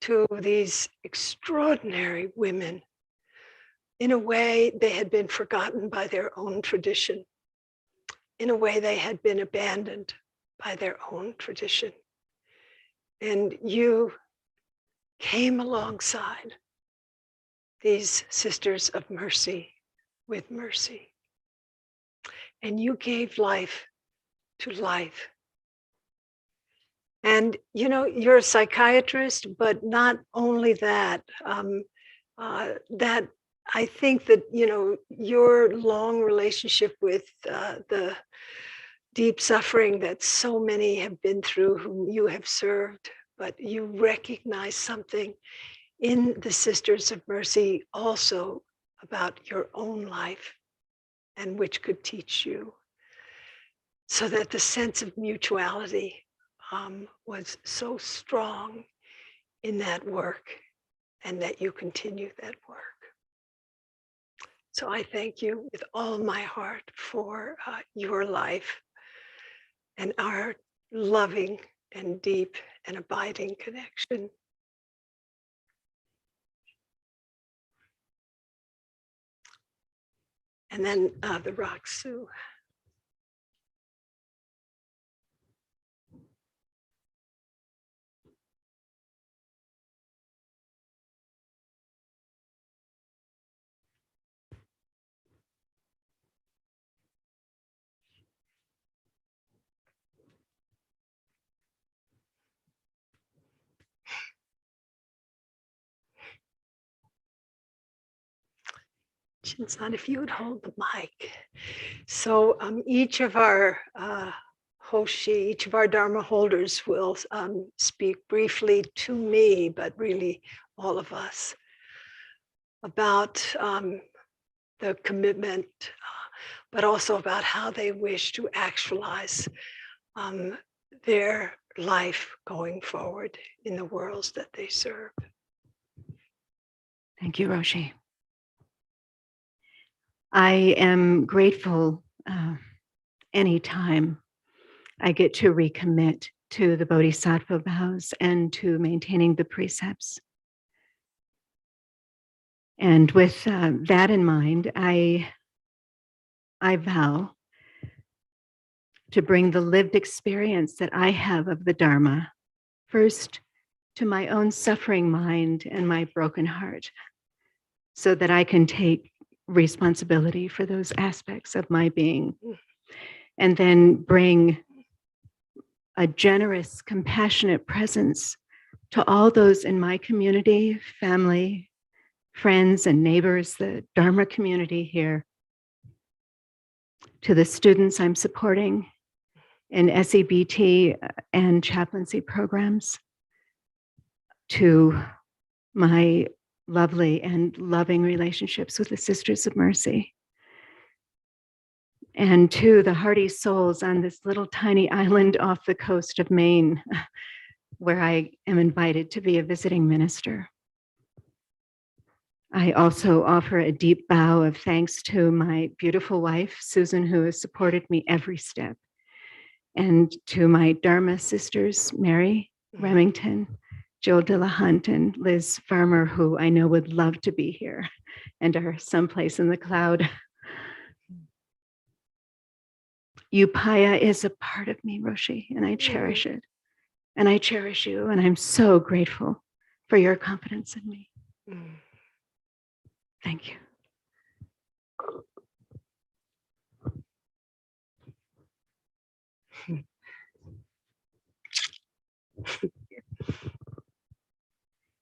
to these extraordinary women in a way they had been forgotten by their own tradition, in a way they had been abandoned by their own tradition. And you came alongside these sisters of mercy with mercy. And you gave life to life. And you know, you're a psychiatrist, but not only that, that I think that, you know, your long relationship with the deep suffering that so many have been through, whom you have served, but you recognize something in the Sisters of Mercy also about your own life and which could teach you. So that the sense of mutuality was so strong in that work and that you continue that work. So I thank you with all my heart for your life and our loving and deep and abiding connection. And then the Raksu. Shinsan, if you would hold the mic. So each of our Hoshi, each of our Dharma holders will speak briefly to me, but really all of us, about the commitment, but also about how they wish to actualize their life going forward in the worlds that they serve. Thank you, Roshi. I am grateful anytime I get to recommit to the Bodhisattva vows and to maintaining the precepts. And with that in mind, I vow to bring the lived experience that I have of the Dharma first to my own suffering mind and my broken heart, so that I can take responsibility for those aspects of my being, and then bring a generous, compassionate presence to all those in my community, family, friends, and neighbors, the Dharma community here, to the students I'm supporting in SEBT and chaplaincy programs, to my lovely and loving relationships with the Sisters of Mercy, and to the hardy souls on this little tiny island off the coast of Maine, where I am invited to be a visiting minister. I also offer a deep bow of thanks to my beautiful wife, Susan, who has supported me every step, and to my Dharma sisters, Mary Remington, Jill Dillahunt, and Liz Farmer, who I know would love to be here and are someplace in the cloud. Upaya is a part of me, Roshi, and I cherish it. And I cherish you, and I'm so grateful for your confidence in me. Thank you.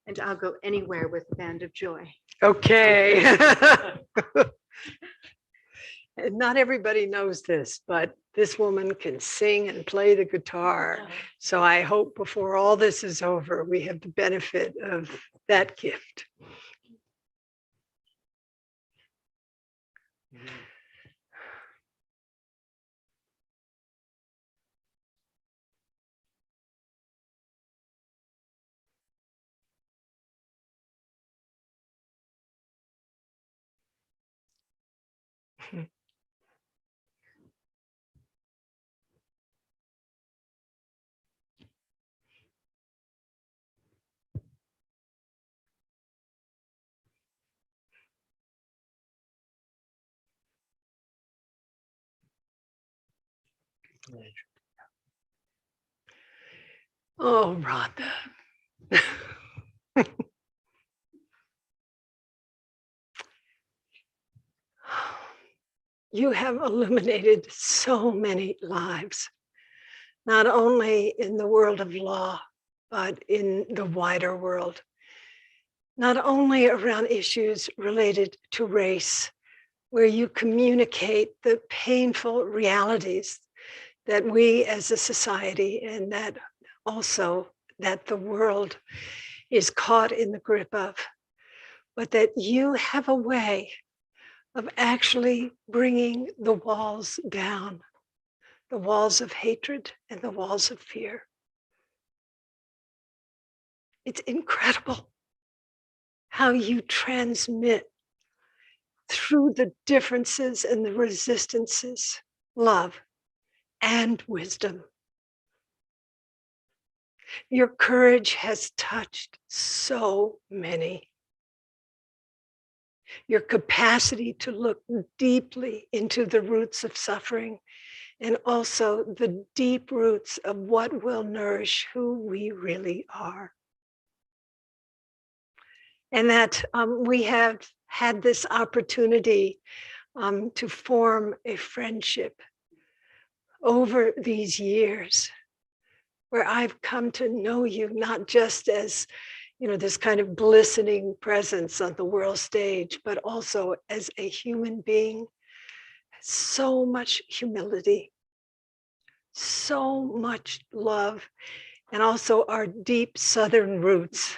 And I'll go anywhere with Band of Joy. Okay. And not everybody knows this, but this woman can sing and play the guitar. So I hope before all this is over, we have the benefit of that gift. Oh, Rhonda. You have illuminated so many lives, not only in the world of law, but in the wider world, not only around issues related to race, where you communicate the painful realities that we as a society and that also that the world is caught in the grip of, but that you have a way of actually bringing the walls down, the walls of hatred and the walls of fear. It's incredible how you transmit through the differences and the resistances, love and wisdom. Your courage has touched so many. Your capacity to look deeply into the roots of suffering and also the deep roots of what will nourish who we really are. And that we have had this opportunity to form a friendship over these years where I've come to know you not just as, you know, this kind of glistening presence on the world stage, but also as a human being. So much humility, so much love, and also our deep Southern roots.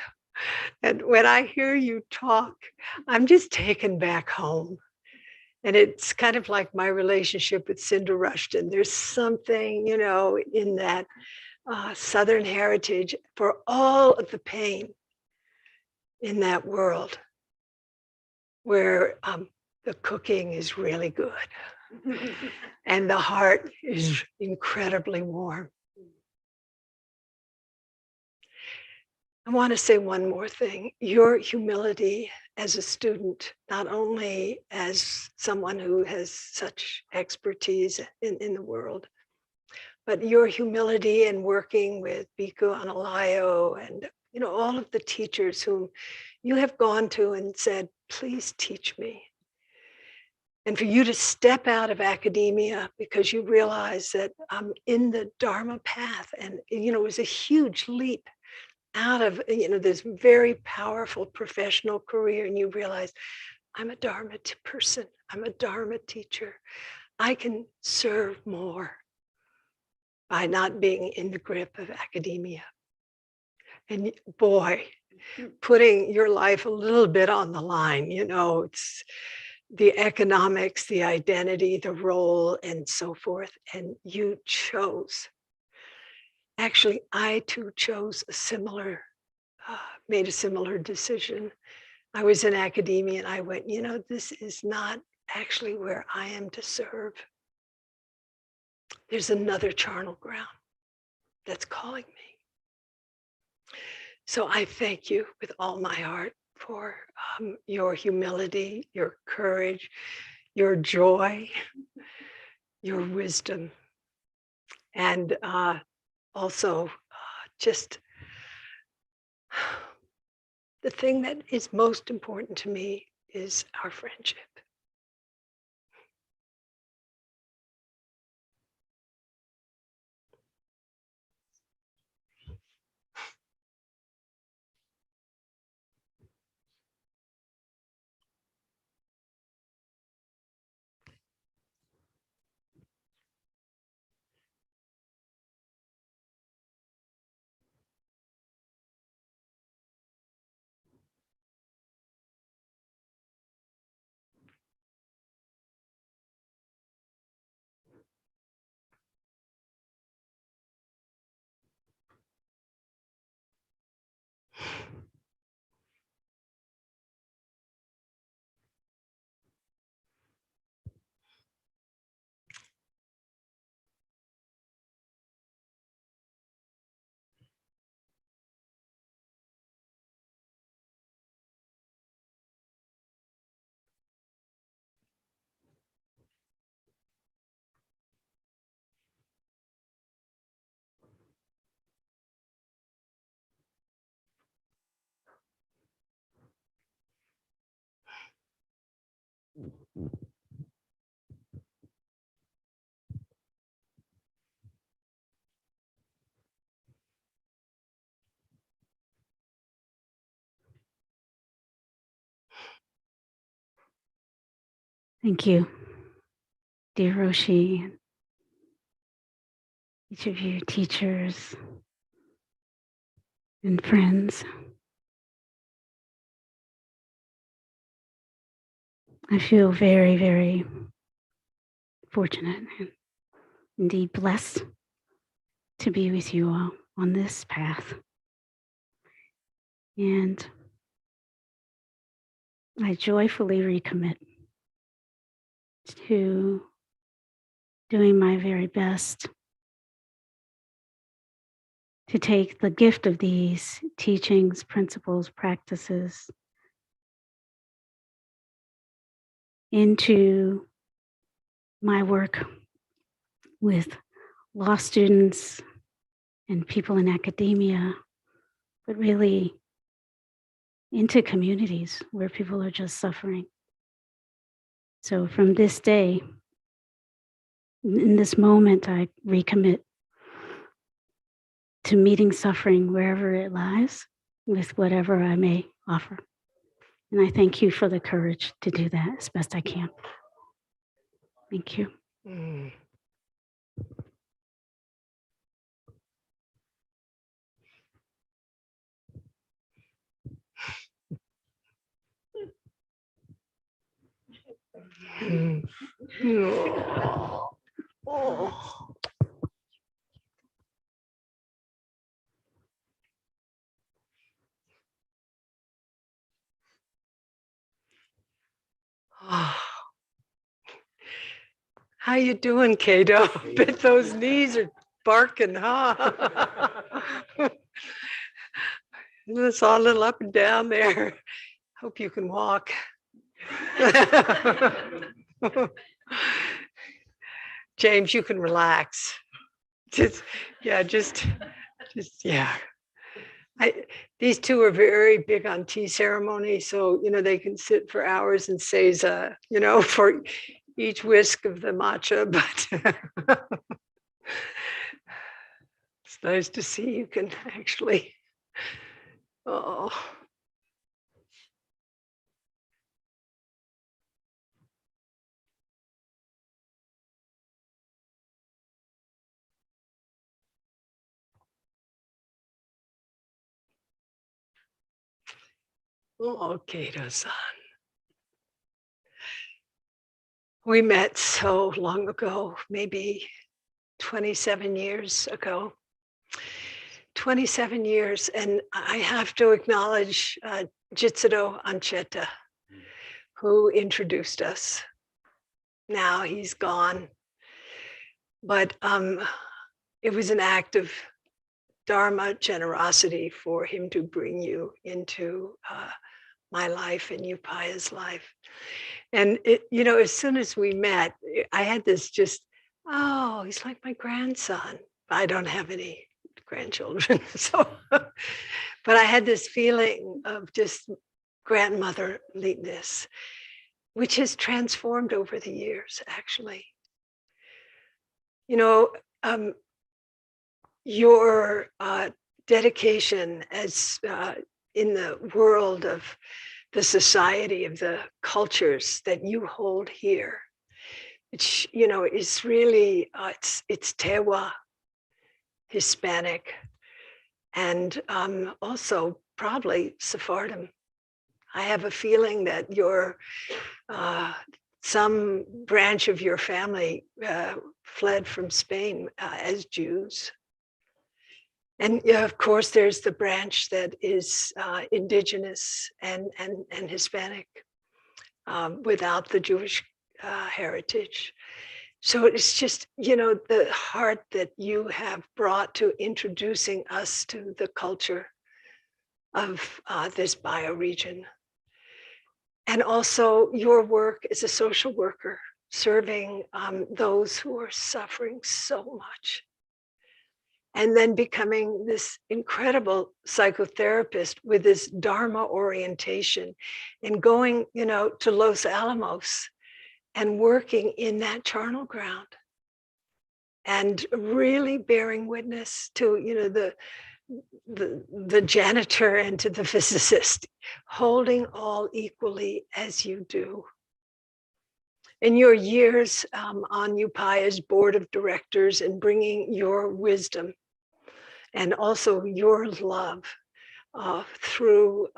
And when I hear you talk, I'm just taken back home. And it's kind of like my relationship with Cinder Rushton. There's something, you know, in that Southern heritage for all of the pain in that world where the cooking is really good and the heart is incredibly warm. I want to say one more thing. Your humility as a student, not only as someone who has such expertise in the world, but your humility in working with Bhikkhu Analayo and, you know, all of the teachers whom you have gone to and said, please teach me. And for you to step out of academia because you realize that I'm in the Dharma path. And, you know, it was a huge leap out of, you know, this very powerful professional career. And you realize I'm a Dharma person. I'm a Dharma teacher. I can serve more by not being in the grip of academia. And boy, putting your life a little bit on the line, you know, it's the economics, the identity, the role, and so forth. And you chose. Actually, I too chose a similar, made a similar decision. I was in academia and I went, you know, this is not actually where I am to serve. There's another charnel ground that's calling me. So I thank you with all my heart for your humility, your courage, your joy, your wisdom, and also just the thing that is most important to me is our friendship. Thank you, dear Hoshi, each of you teachers and friends. I feel very, very fortunate and indeed blessed to be with you all on this path. And I joyfully recommit to doing my very best to take the gift of these teachings, principles, practices into my work with law students and people in academia, but really into communities where people are just suffering. So from this day, in this moment, I recommit to meeting suffering wherever it lies with whatever I may offer. And I thank you for the courage to do that as best I can. Thank you. Mm. Mm. Oh. Oh. How you doing, Cato? Bet those knees are barking, huh? It's all a little up and down there. Hope you can walk. James, you can relax. Just, yeah. These two are very big on tea ceremony, so they can sit for hours and seiza, for each whisk of the matcha. But it's nice to see you can actually. Oh. Oh, Cato-san. We met so long ago, maybe 27 years ago. 27 years, and I have to acknowledge Jitsudo Ancheta, who introduced us. Now he's gone, but it was an act of Dharma generosity for him to bring you into my life and Upaya's life. And as soon as we met, I had this just, oh, he's like my grandson. I don't have any grandchildren, so, but I had this feeling of just grandmotherliness, which has transformed over the years, actually. Your dedication as in the world of the society of the cultures that you hold here, which is really it's Tewa, Hispanic, and also probably Sephardim. I have a feeling that your some branch of your family fled from Spain as Jews. And of course, there's the branch that is indigenous and Hispanic without the Jewish heritage. So it's just, the heart that you have brought to introducing us to the culture of this bioregion. And also your work as a social worker, serving those who are suffering so much. And then becoming this incredible psychotherapist with this Dharma orientation and going, to Los Alamos and working in that charnel ground and really bearing witness to, the janitor and to the physicist, holding all equally as you do. in your years on Upaya's board of directors and bringing your wisdom and also your love through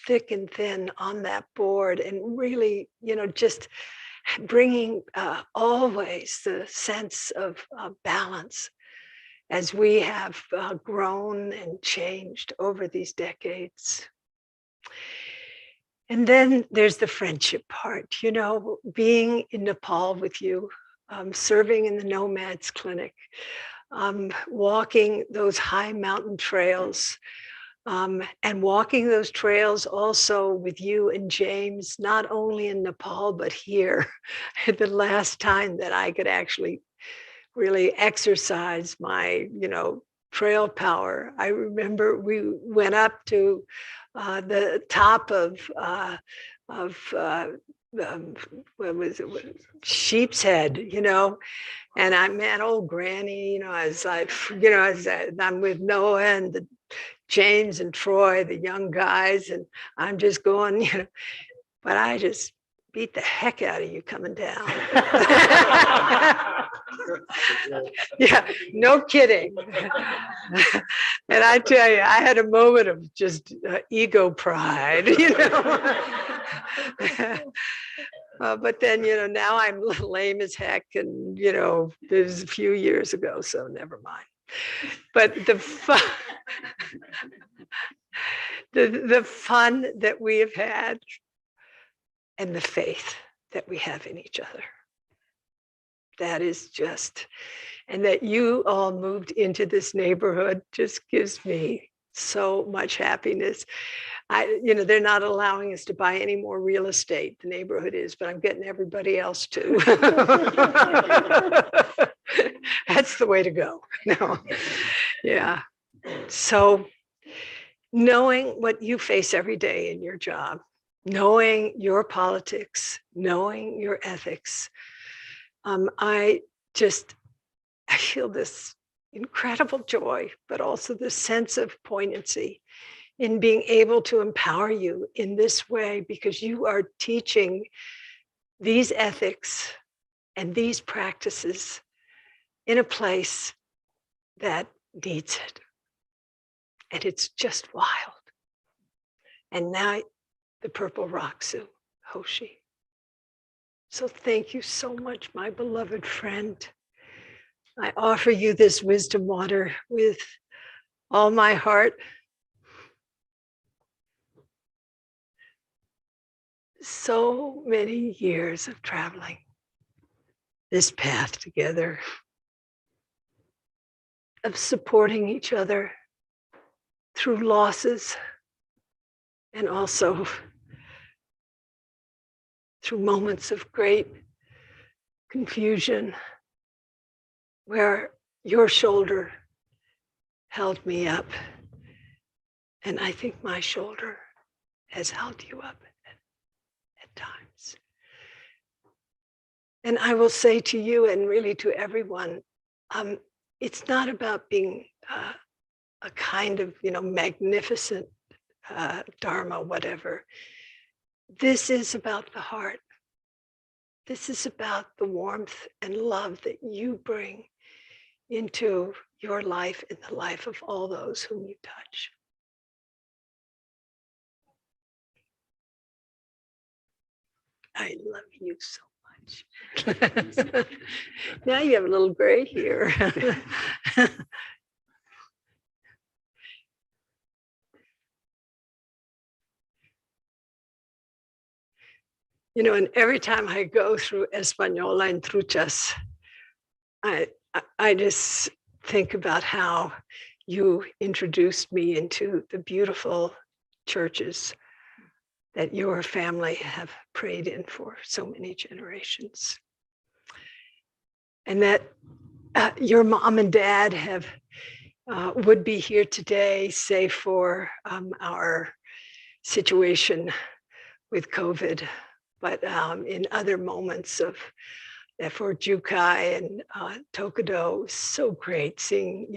thick and thin on that board, and really, just bringing always the sense of balance as we have grown and changed over these decades. And then there's the friendship part, being in Nepal with you, serving in the Nomads Clinic, walking those high mountain trails, and walking those trails also with you and James, not only in Nepal, but here. The last time that I could actually really exercise my, trail power, I remember we went up to the top of what was it? Sheep's Head, and I met old Granny, as I'm with Noah and James and Troy, the young guys, and I'm just going, but I just beat the heck out of you coming down. Yeah, no kidding. And I tell you, I had a moment of just ego pride, but then, now I'm lame as heck, and, it was a few years ago, so never mind. But the fun, the fun that we have had, and the faith that we have in each other, that is just, and that you all moved into this neighborhood just gives me so much happiness. They're not allowing us to buy any more real estate. The neighborhood is, but I'm getting everybody else too. That's the way to go. No, yeah. So knowing what you face every day in your job, knowing your politics, knowing your ethics, I feel this incredible joy, but also this sense of poignancy in being able to empower you in this way, because you are teaching these ethics and these practices in a place that needs it. And it's just wild. And now the purple Raksu, Hoshi. So thank you so much, my beloved friend. I offer you this wisdom water with all my heart. So many years of traveling this path together, of supporting each other through losses, and also through moments of great confusion, where your shoulder held me up, and I think my shoulder has held you up at times. And I will say to you, and really to everyone, it's not about being a kind of, magnificent Dharma, whatever. This is about the heart. This is about the warmth and love that you bring into your life and the life of all those whom you touch. I love you so much. Now you have a little gray here. And every time I go through Española and Truchas, I just think about how you introduced me into the beautiful churches that your family have prayed in for so many generations. And that your mom and dad have would be here today, save for our situation with COVID. But in other moments of, for Jukai and Tokudo, so great seeing,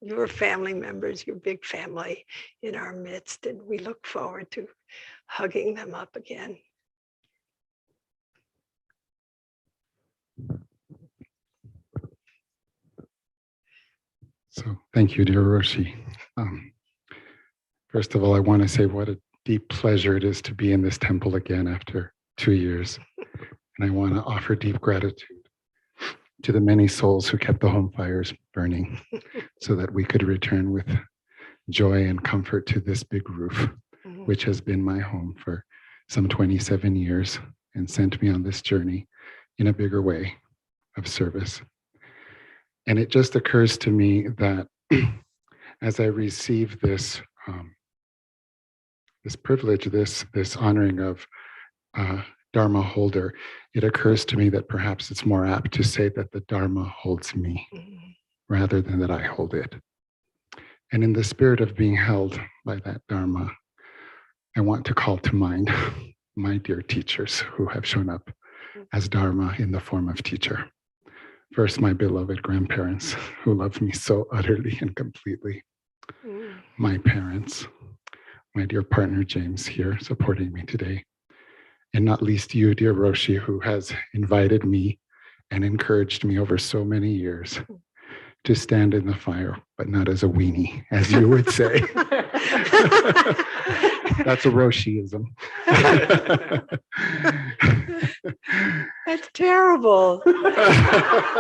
your family members, your big family in our midst. And we look forward to hugging them up again. So thank you, dear Roshi. First of all, I want to say what a deep pleasure it is to be in this temple again after 2 years. And I want to offer deep gratitude to the many souls who kept the home fires burning so that we could return with joy and comfort to this big roof, which has been my home for some 27 years and sent me on this journey in a bigger way of service. And it just occurs to me that as I receive this this privilege, this honoring of Dharma holder, it occurs to me that perhaps it's more apt to say that the Dharma holds me rather than that I hold it. And in the spirit of being held by that Dharma, I want to call to mind my dear teachers who have shown up as Dharma in the form of teacher. First, my beloved grandparents who love me so utterly and completely. My parents, my dear partner James here supporting me today. And not least you, dear Roshi, who has invited me and encouraged me over so many years to stand in the fire, but not as a weenie, as you would say. That's a Roshiism. That's terrible.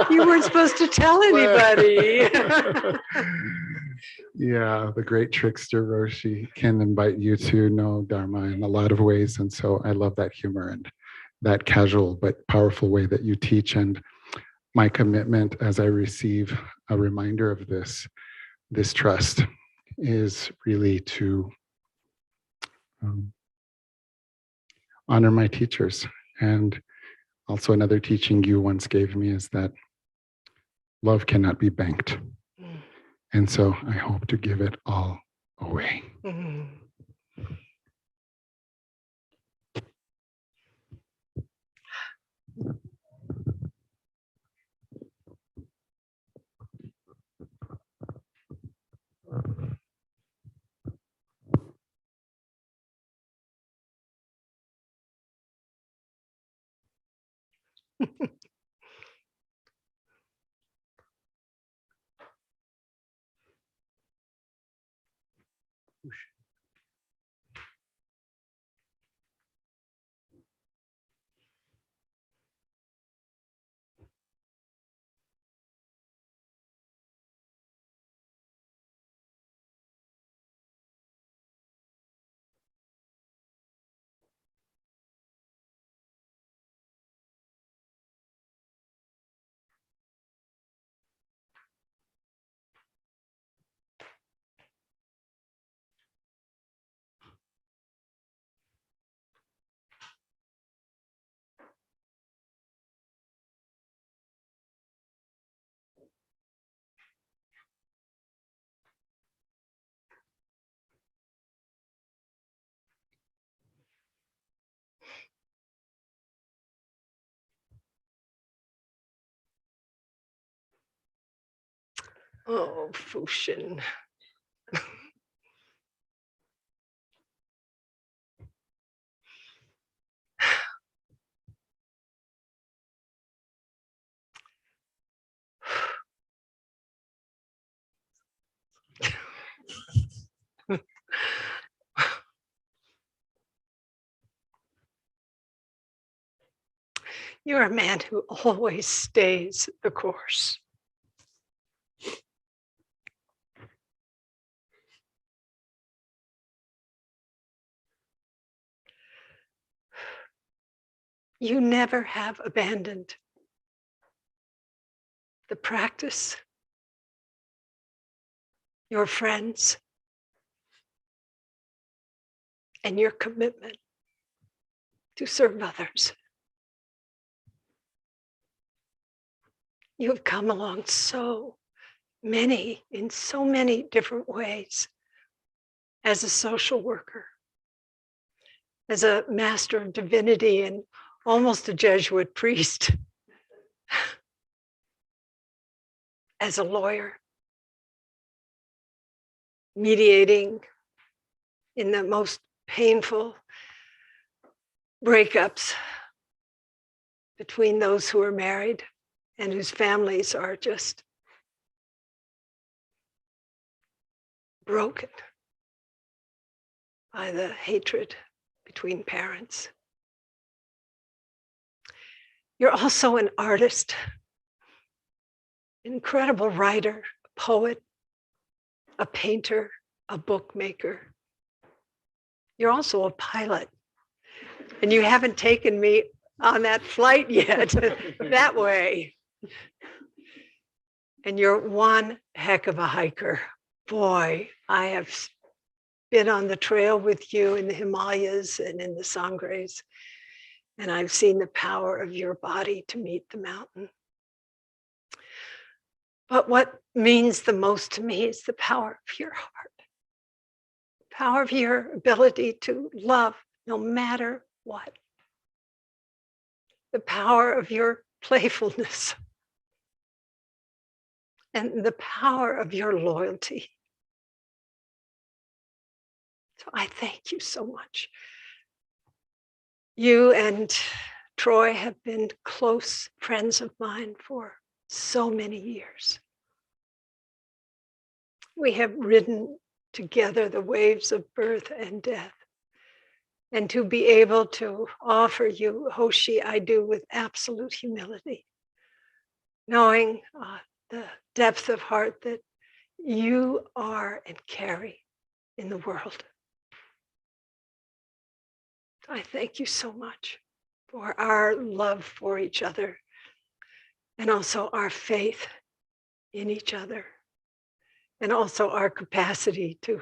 You weren't supposed to tell anybody. Yeah, the great trickster Roshi can invite you to know Dharma in a lot of ways. And so I love that humor and that casual but powerful way that you teach. And my commitment as I receive a reminder of this trust is really to honor my teachers. And also another teaching you once gave me is that love cannot be banked. And so I hope to give it all away. Oh, Fushin. You're a man who always stays the course. You never have abandoned the practice, your friends, and your commitment to serve others. You have come along in so many different ways as a social worker, as a master of divinity and almost a Jesuit priest, as a lawyer, mediating in the most painful breakups between those who are married and whose families are just broken by the hatred between parents. You're also an artist, incredible writer, a poet, a painter, a bookmaker. You're also a pilot. And you haven't taken me on that flight yet, that way. And you're one heck of a hiker. Boy, I have been on the trail with you in the Himalayas and in the Sangres, and I've seen the power of your body to meet the mountain. But what means the most to me is the power of your heart, the power of your ability to love no matter what, the power of your playfulness, and the power of your loyalty. So I thank you so much. You and Troy have been close friends of mine for so many years. We have ridden together the waves of birth and death. And to be able to offer you, Hoshi, I do with absolute humility, knowing the depth of heart that you are and carry in the world. I thank you so much for our love for each other and also our faith in each other and also our capacity to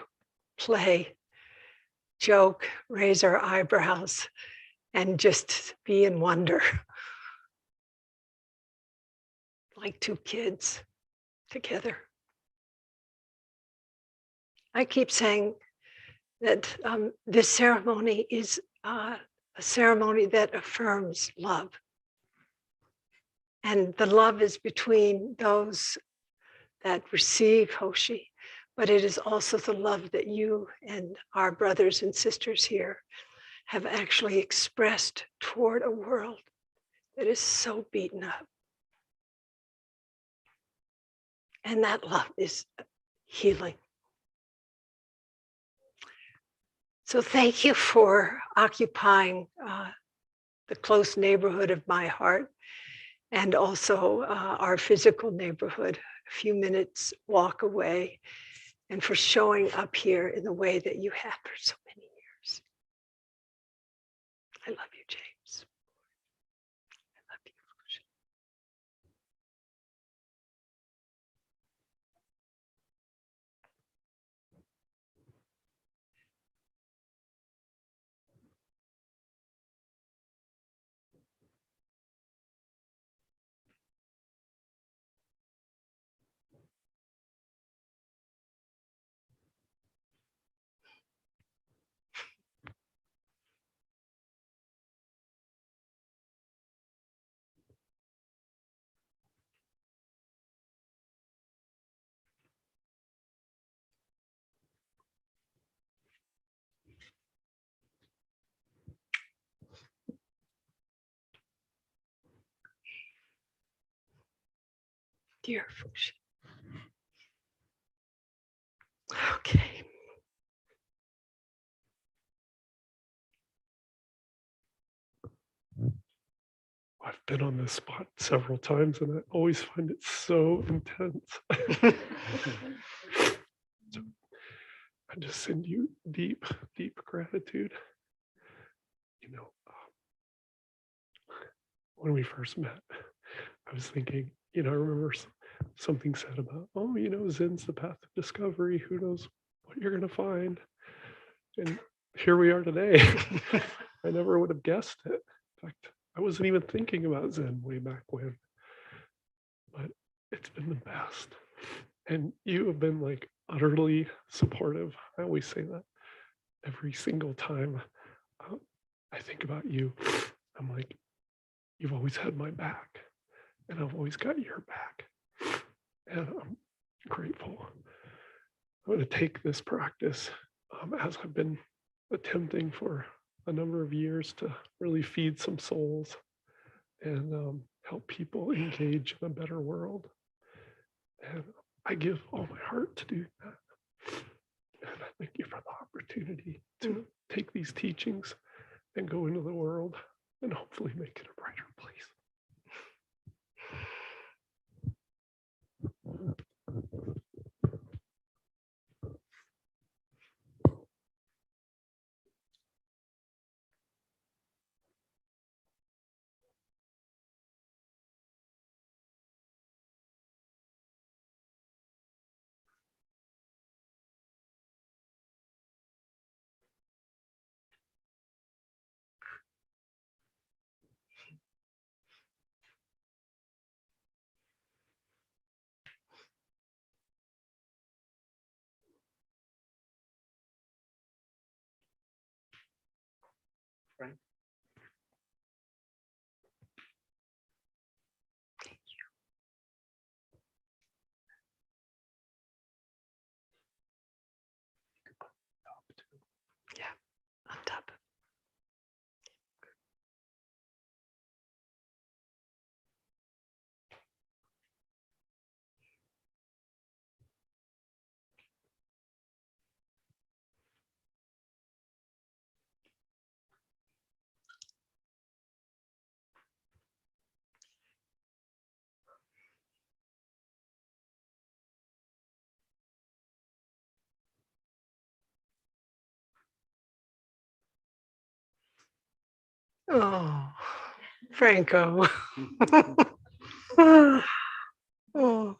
play, joke, raise our eyebrows, and just be in wonder like two kids together. I keep saying that this ceremony is a ceremony that affirms love. And the love is between those that receive Hoshi, but it is also the love that you and our brothers and sisters here have actually expressed toward a world that is so beaten up. And that love is healing. So thank you for occupying the close neighborhood of my heart and also our physical neighborhood, a few minutes walk away, and for showing up here in the way that you have for so many years. I love you, James. I love you, Hoshi. Dear Hoshi. Okay. I've been on this spot several times and I always find it so intense. So I just send you deep, deep gratitude. You know, when we first met, I was thinking, I remember something said about, Zen's the path of discovery. Who knows what you're going to find? And here we are today. I never would have guessed it. In fact, I wasn't even thinking about Zen way back when, but it's been the best. And you have been like utterly supportive. I always say that every single time I think about you. I'm like, you've always had my back and I've always got your back. And I'm grateful. I'm going to take this practice as I've been attempting for a number of years to really feed some souls and help people engage in a better world. And I give all my heart to do that. And I thank you for the opportunity to take these teachings and go into the world and hopefully make it a brighter place. Frank? Yeah, on top. Oh, Franco. Oh.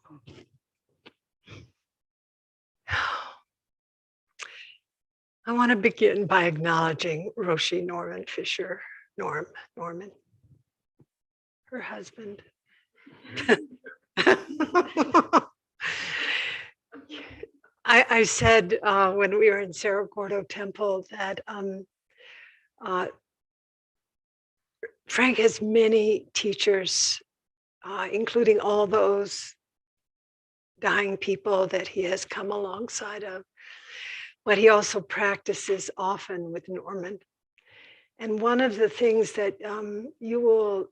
I want to begin by acknowledging Roshi Norman Fisher, Norman, her husband. I said when we were in Cerro Gordo Temple that Frank has many teachers, including all those dying people that he has come alongside of, but he also practices often with Norman. And one of the things that you will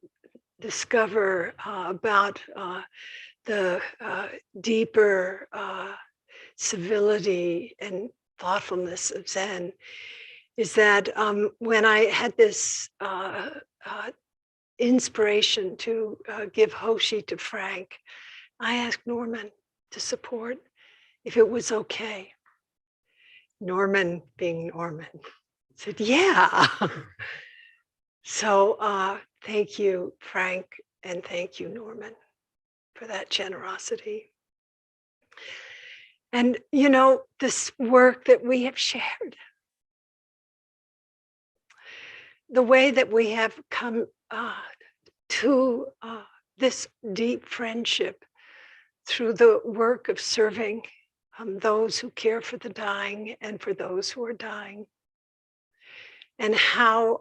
discover about the deeper civility and thoughtfulness of Zen is that when I had this inspiration to give Hoshi to Frank, I asked Norman to support if it was okay. Norman, being Norman, said, yeah. So thank you, Frank, and thank you, Norman, for that generosity. And, you know, this work that we have shared, the way that we have come to this deep friendship through the work of serving those who care for the dying and for those who are dying, and how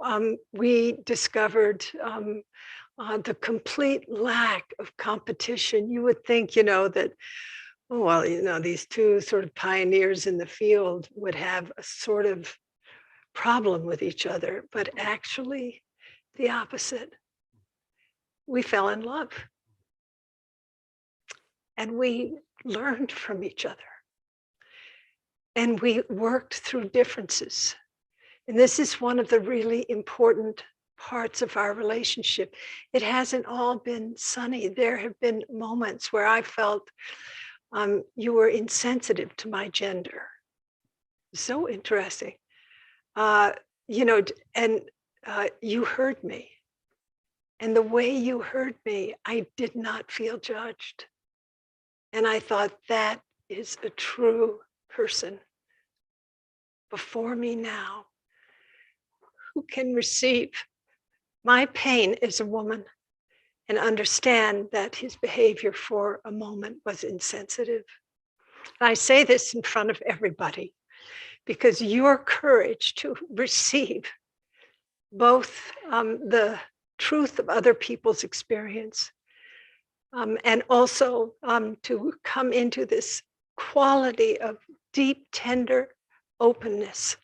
we discovered the complete lack of competition. You would think, you know, that, oh, well, you know, these two sort of pioneers in the field would have a sort of problem with each other, but actually the opposite. We fell in love and we learned from each other and we worked through differences. And this is one of the really important parts of our relationship. It hasn't all been sunny. There have been moments where I felt you were insensitive to my gender. So interesting. You know, and you heard me. And the way you heard me, I did not feel judged. And I thought that is a true person before me now who can receive my pain as a woman and understand that his behavior for a moment was insensitive. And I say this in front of everybody because your courage to receive both the truth of other people's experience and also to come into this quality of deep, tender openness.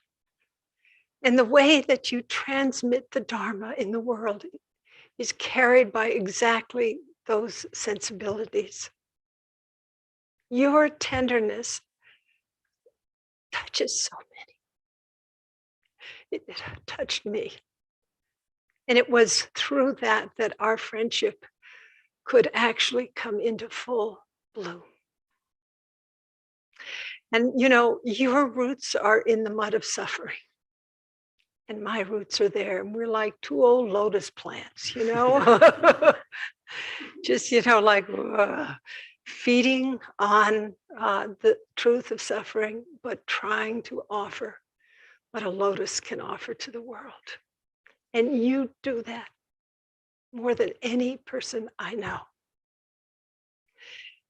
And the way that you transmit the Dharma in the world is carried by exactly those sensibilities. Your tenderness touches so many. It touched me. And it was through that that our friendship could actually come into full bloom. And you know, your roots are in the mud of suffering. And my roots are there. And we're like two old lotus plants, you know? Just, you know, like feeding on the truth of suffering, but trying to offer what a lotus can offer to the world. And you do that more than any person I know.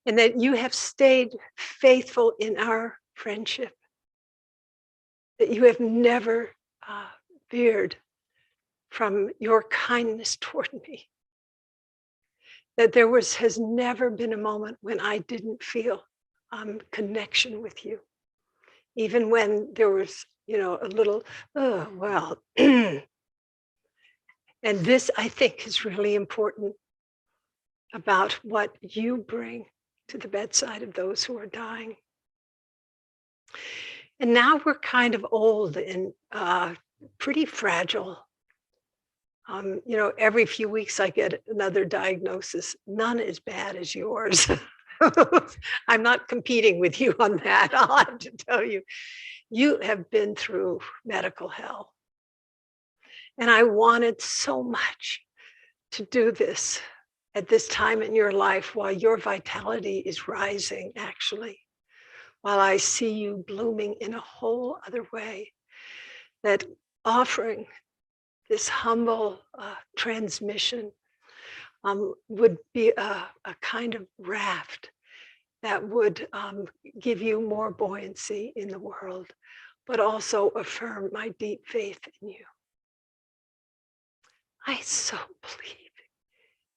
And that you have stayed faithful in our friendship, that you have never veered from your kindness toward me, that there has never been a moment when I didn't feel connection with you, even when there was, you know, a little, oh, well. And this, I think, is really important about what you bring to the bedside of those who are dying. And now we're kind of old and pretty fragile. You know, every few weeks I get another diagnosis. None as bad as yours. I'm not competing with you on that. I'll have to tell you, you have been through medical hell. And I wanted so much to do this at this time in your life while your vitality is rising, actually, while I see you blooming in a whole other way, that offering this humble transmission would be a kind of raft that would give you more buoyancy in the world, but also affirm my deep faith in you. I so believe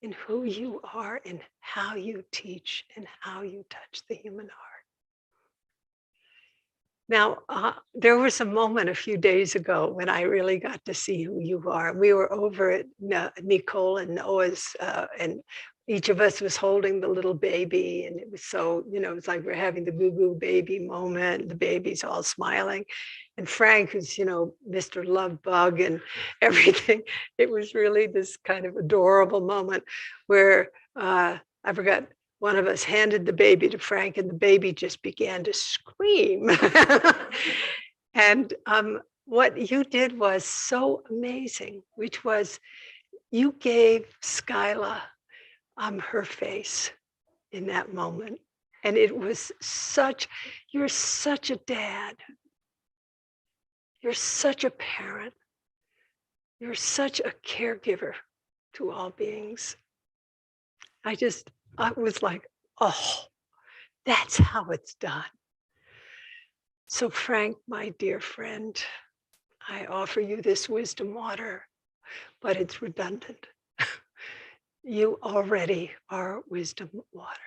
in who you are and how you teach and how you touch the human heart. Now, there was a moment a few days ago when I really got to see who you are. We were over at Nicole and Noah's, and each of us was holding the little baby. And it was so, you know, it was like we're having the goo-goo baby moment. The baby's all smiling. And Frank, who's, you know, Mr. Love Bug and everything, it was really this kind of adorable moment where I forgot, one of us handed the baby to Frank and the baby just began to scream. And what you did was so amazing, which was you gave Skyla her face in that moment. And it was you're such a dad. You're such a parent. You're such a caregiver to all beings. I was like, oh, that's how it's done. So Frank, my dear friend, I offer you this wisdom water, but it's redundant. You already are wisdom water.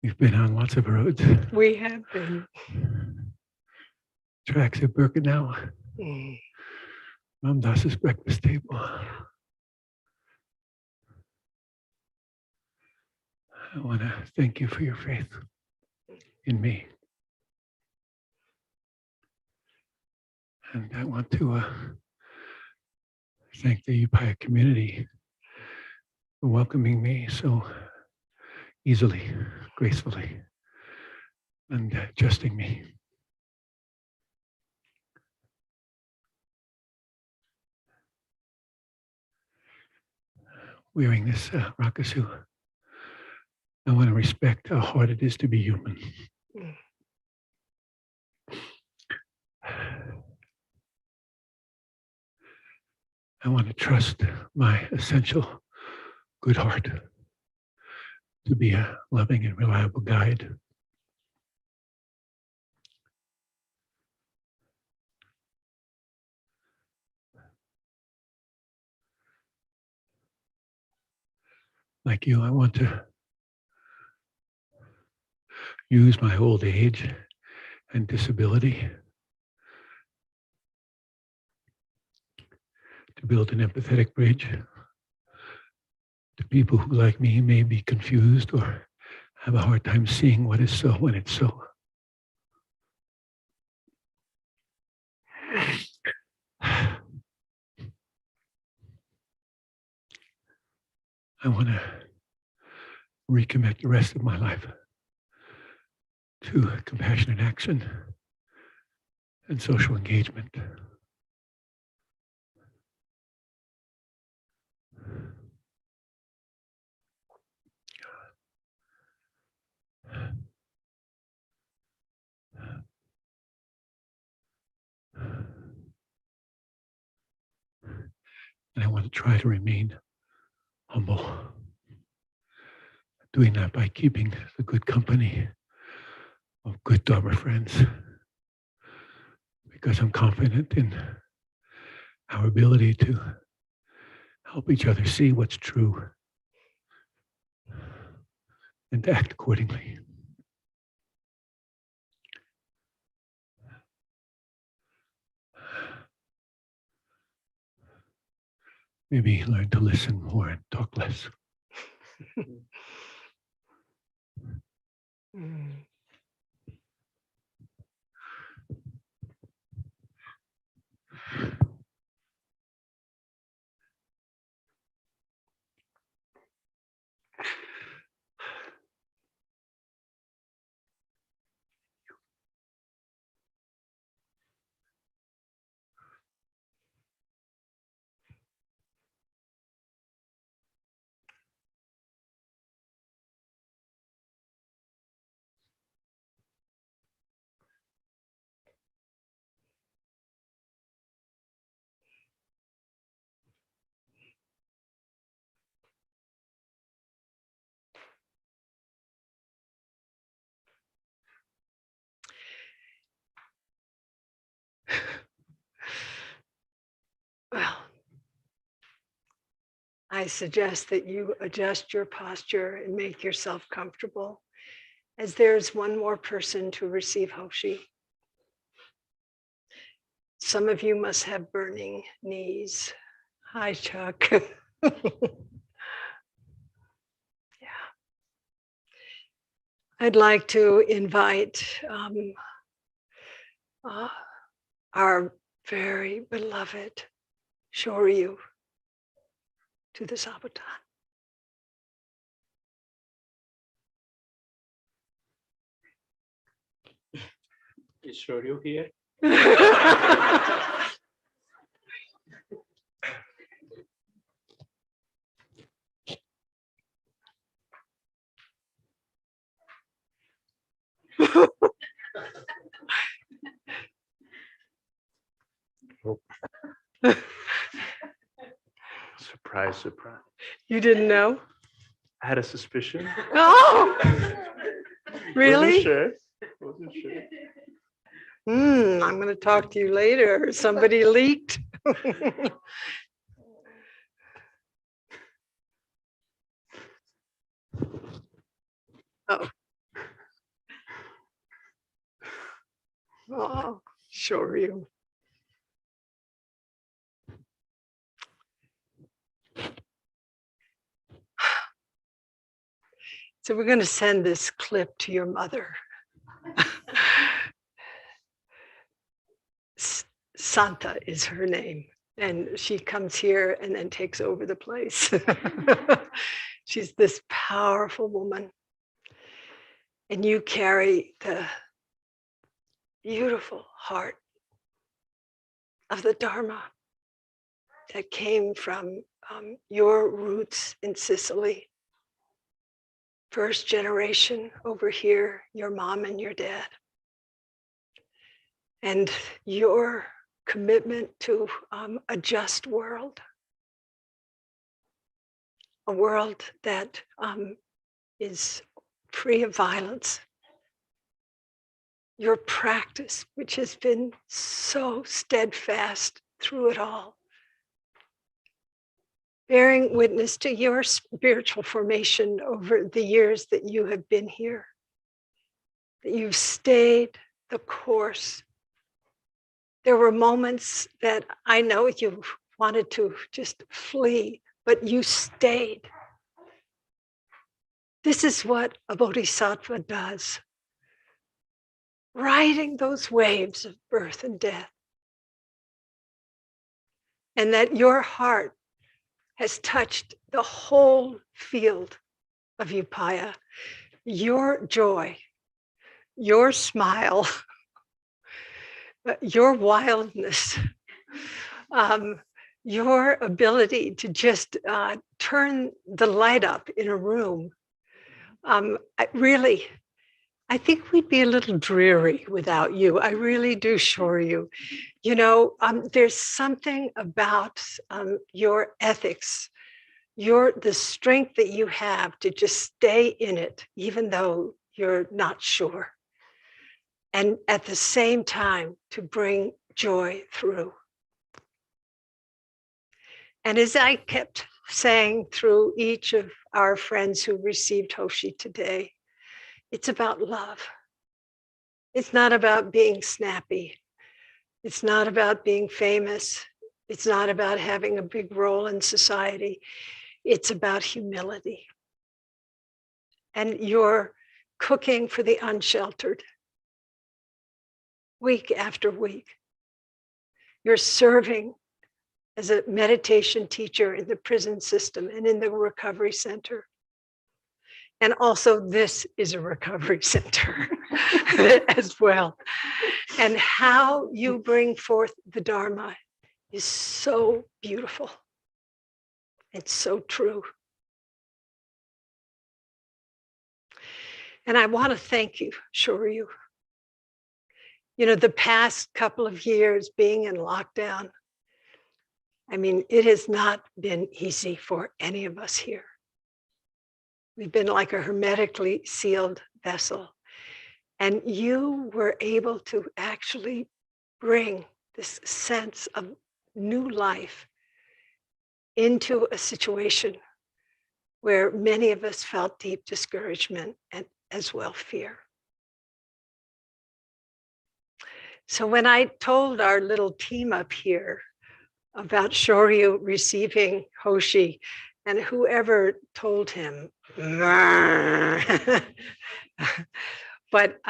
We've been on lots of roads. We have been. Tracks at Birkenau. Ram Dass's breakfast table. I want to thank you for your faith in me. And I want to thank the Upaya community for welcoming me so easily, gracefully, and adjusting me. Wearing this rakasu, I want to respect how hard it is to be human. I want to trust my essential good heart to be a loving and reliable guide. Like you, I want to use my old age and disability to build an empathetic bridge to people who, like me, may be confused or have a hard time seeing what is so when it's so. I want to recommit the rest of my life to compassionate action and social engagement. And I want to try to remain humble. Doing that by keeping the good company of good Dharma friends, because I'm confident in our ability to help each other see what's true and to act accordingly. Maybe learn to listen more and talk less. Well, I suggest that you adjust your posture and make yourself comfortable, as there's one more person to receive Hoshi. Some of you must have burning knees. Hi, Chuck. Yeah. I'd like to invite our very beloved Shoryu to the Sabotan. Is Shoryu here? Surprise, surprise. You didn't know? I had a suspicion. Oh, really? Wasn't sure. I'm going to talk to you later. Somebody leaked. Oh. Oh, Shoryu. So we're going to send this clip to your mother. Santa is her name. And she comes here and then takes over the place. She's this powerful woman. And you carry the beautiful heart of the Dharma that came from your roots in Sicily. First generation over here, your mom and your dad. And your commitment to a just world, a world that is free of violence. Your practice, which has been so steadfast through it all, bearing witness to your spiritual formation over the years that you have been here, that you've stayed the course. There were moments that I know you wanted to just flee, but you stayed. This is what a bodhisattva does, riding those waves of birth and death. And that your heart has touched the whole field of upaya. Your joy, your smile, your wildness, your ability to just turn the light up in a room. I think we'd be a little dreary without you. I really do assure you. You know, there's something about your ethics, the strength that you have to just stay in it, even though you're not sure. And at the same time, to bring joy through. And as I kept saying through each of our friends who received Hoshi today, it's about love. It's not about being snappy. It's not about being famous. It's not about having a big role in society. It's about humility. And you're cooking for the unsheltered week after week. You're serving as a meditation teacher in the prison system and in the recovery center. And also this is a recovery center as well. And how you bring forth the Dharma is so beautiful. It's so true. And I want to thank you, Shoryu. You know, the past couple of years being in lockdown, I mean, it has not been easy for any of us here. We've been like a hermetically sealed vessel. And you were able to actually bring this sense of new life into a situation where many of us felt deep discouragement and as well fear. So when I told our little team up here about Shoryu receiving Hoshi, and whoever told him, but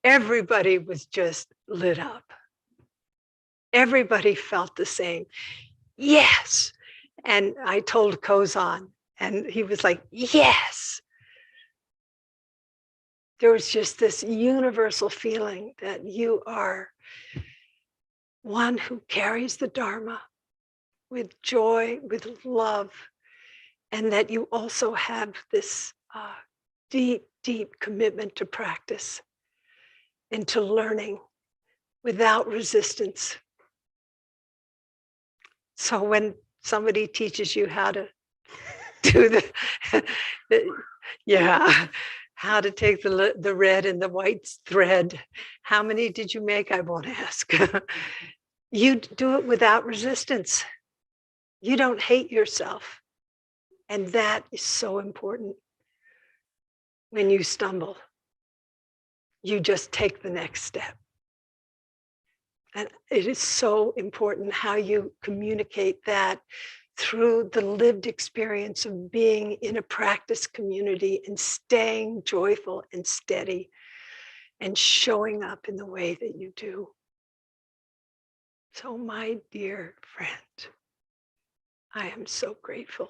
everybody was just lit up. Everybody felt the same. Yes. And I told Kozan, and he was like, yes. There was just this universal feeling that you are one who carries the Dharma with joy, with love, and that you also have this deep, deep commitment to practice and to learning without resistance. So when somebody teaches you how to do how to take the red and the white thread, how many did you make? I won't ask. You do it without resistance. You don't hate yourself. And that is so important. When you stumble, you just take the next step. And it is so important how you communicate that through the lived experience of being in a practice community and staying joyful and steady and showing up in the way that you do. So, my dear friend, I am so grateful.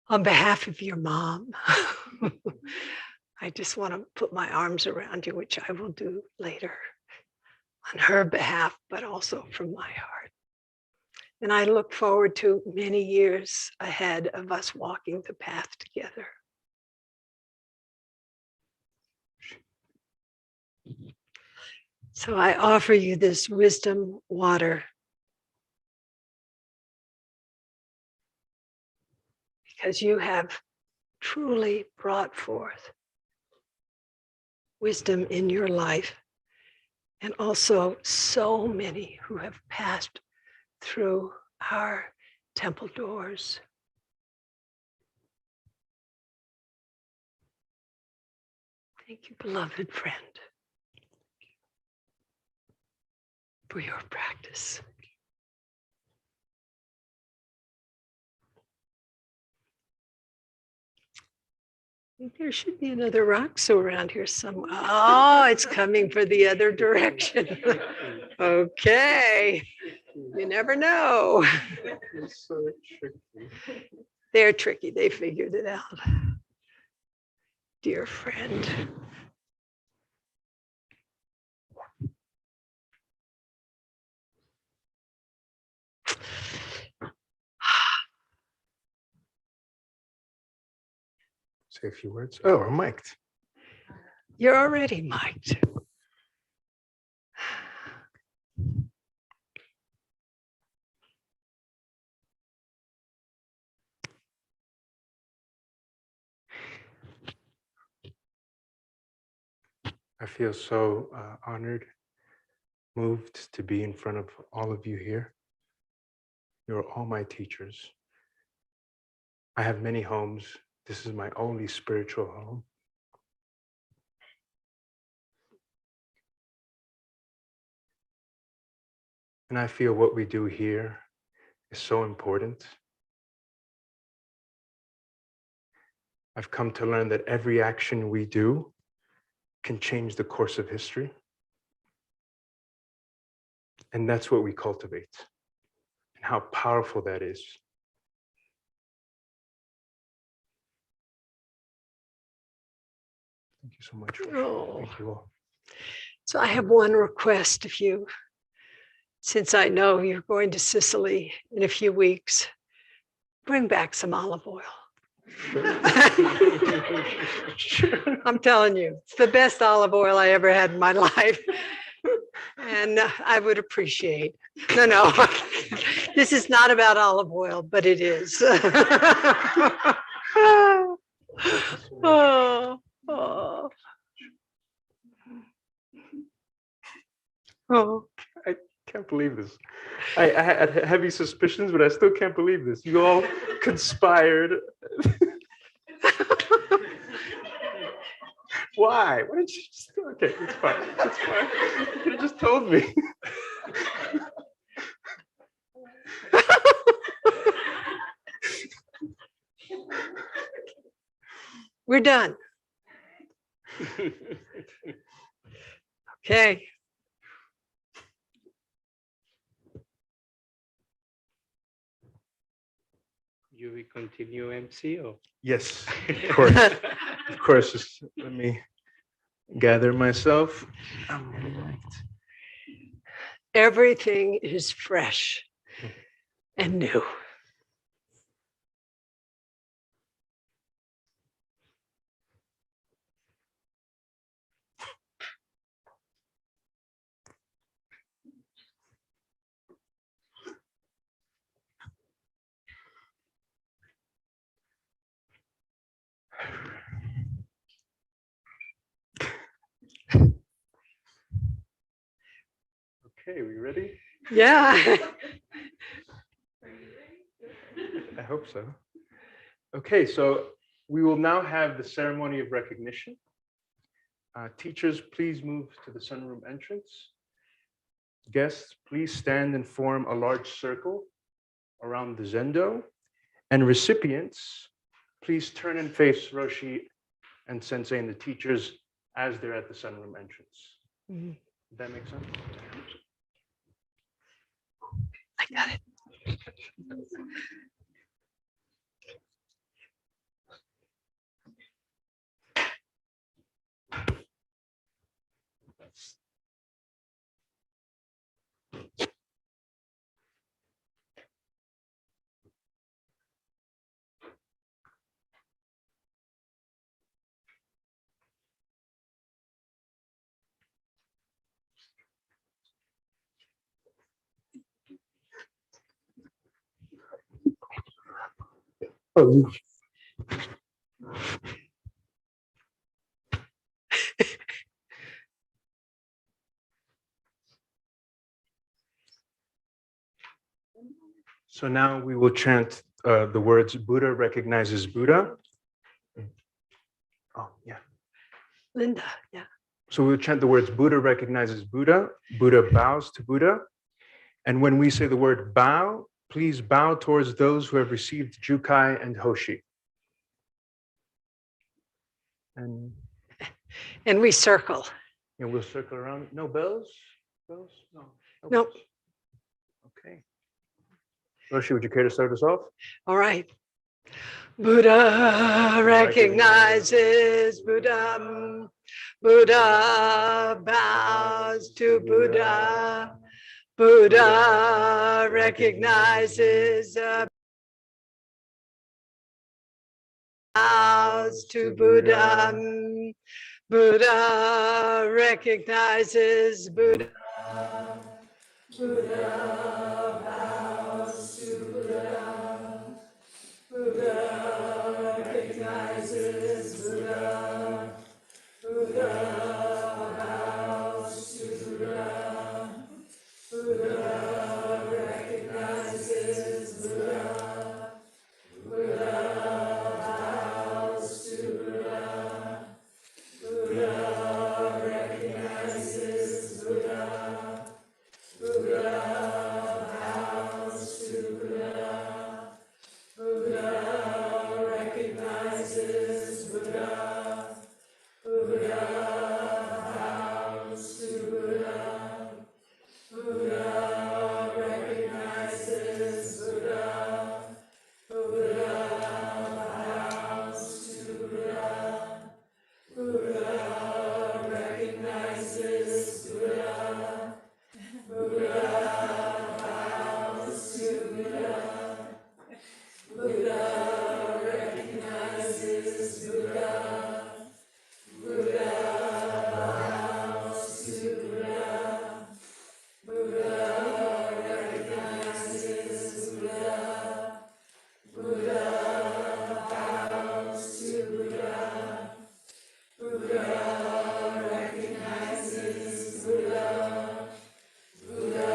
On behalf of your mom, I just want to put my arms around you, which I will do later on her behalf, but also from my heart. And I look forward to many years ahead of us walking the path together. So I offer you this wisdom water because you have truly brought forth wisdom in your life, and also so many who have passed through our temple doors. Thank you, beloved friend, for your practice. I think there should be another Roxo around here somewhere. Oh, it's coming for the other direction. Okay. You never know. It's so tricky. They're tricky. They figured it out. Dear friend. Say a few words. Oh, I'm mic'd. You're already mic'd. I feel so honored, moved to be in front of all of you here. You're all my teachers. I have many homes. This is my only spiritual home. And I feel what we do here is so important. I've come to learn that every action we do can change the course of history. And that's what we cultivate, and how powerful that is. Thank you so much. Oh. Thank you all. So I have one request of you. Since I know you're going to Sicily in a few weeks, bring back some olive oil. Sure. I'm telling you, it's the best olive oil I ever had in my life. And I would appreciate. No. This is not about olive oil, but it is. Oh. I can't believe this. I had heavy suspicions, but I still can't believe this. You all conspired. Why? Why didn't you just? Okay, it's fine. It's fine. You could have just told me. We're done. Okay. You will continue, MC, or? Yes, of course. Of course. Just let me gather myself. Everything is fresh and new. Okay, we ready? Yeah. I hope so. Okay, so we will now have the ceremony of recognition. Teachers, please move to the sunroom entrance. Guests, please stand and form a large circle around the zendo. And recipients, please turn and face Roshi and Sensei and the teachers as they're at the sunroom entrance. Mhm. Does that make sense? I got it. So now we will chant the words Buddha recognizes Buddha. Oh, yeah. Linda, yeah. So we'll chant the words Buddha recognizes Buddha, Buddha bows to Buddha. And when we say the word bow, please bow towards those who have received Jukai and Hoshi. And we circle. we'll circle around. No bells? Bells? No. Nope. Bells. Okay. Hoshi, would you care to start us off? All right. Buddha recognizes Buddha. Buddha bows to Buddha. Buddha recognizes bows to Buddha. Buddha recognizes Buddha. Buddha bows to Buddha. Buddha recognizes Buddha. Buddha bows to Buddha. Buddha recognizes Buddha. Buddha bows to Buddha. Buddha recognizes Buddha. Buddha bows to Buddha. Buddha recognizes Buddha. Buddha bows to Buddha. Buddha recognizes Buddha. Buddha bows to Buddha. Buddha recognizes Buddha. Buddha bows to Buddha. Buddha recognizes Buddha. Buddha bows to Buddha. Buddha recognizes Buddha. Buddha bows to Buddha. Buddha recognizes Buddha. Buddha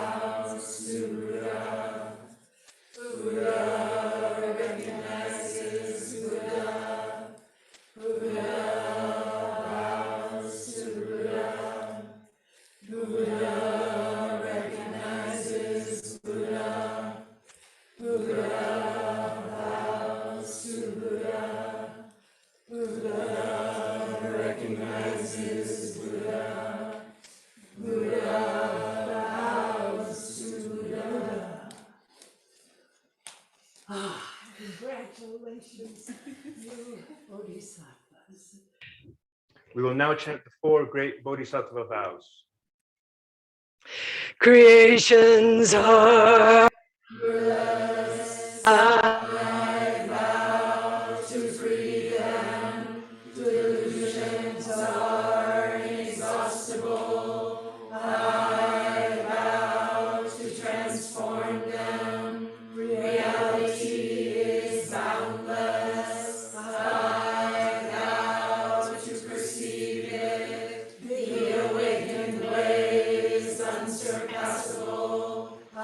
bows to Buddha. Buddha recognizes Buddha. Buddha bows to Buddha. Buddha recognizes Buddha. Buddha bows to Buddha. Buddha recognizes Buddha. Buddha bows to Buddha. Congratulations, you Bodhisattvas. We will now chant the 4 great Bodhisattva vows. Creations are I vow to freedom. Delusions are inexhaustible. I vow to transform them. Reality is boundless. I vow to perceive it. The awakened way is unsurpassable. I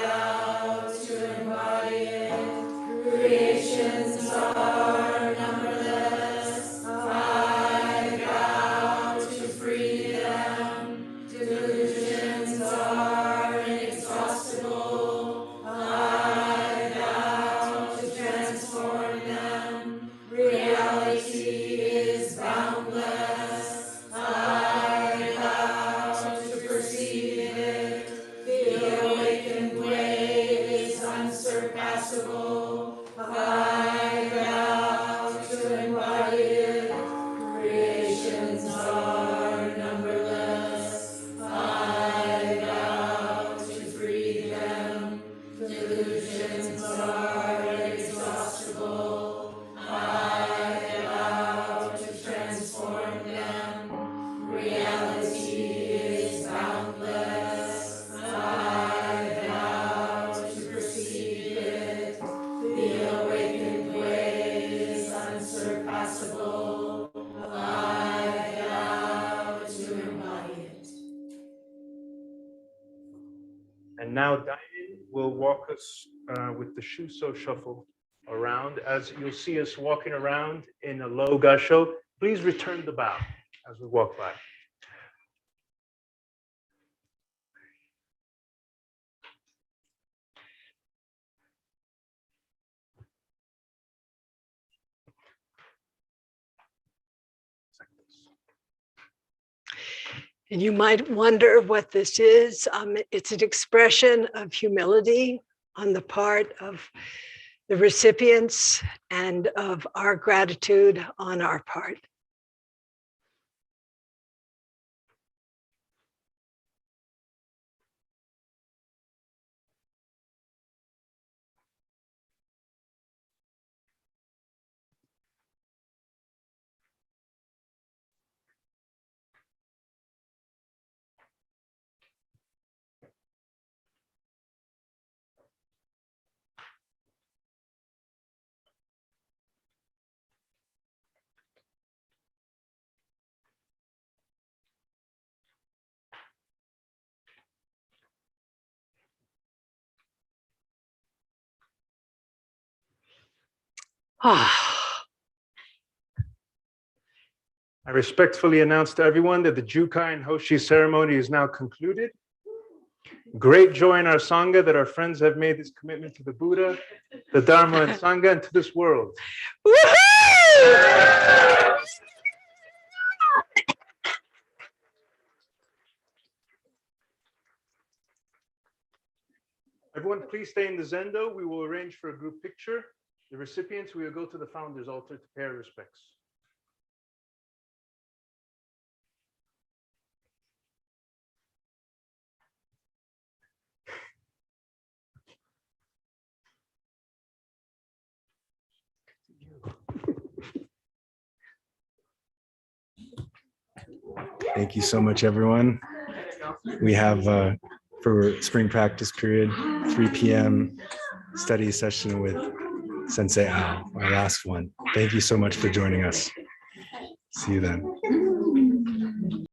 vow to embody And now Diane will walk us with the Shuso shuffle around. As you'll see us walking around in a low gasho, please return the bow as we walk by. And you might wonder what this is. It's an expression of humility on the part of the recipients and of our gratitude on our part. I respectfully announce to everyone that the Jukai and Hoshi ceremony is now concluded. Great joy in our Sangha that our friends have made this commitment to the Buddha, the Dharma and Sangha, and to this world. Everyone, please stay in the Zendo. We will arrange for a group picture. The recipients, we will go to the founder's altar to pay our respects. Thank you so much, everyone. We have, for spring practice period, 3 p.m. study session with Sensei Ao, our last one. Thank you so much for joining us. See you then.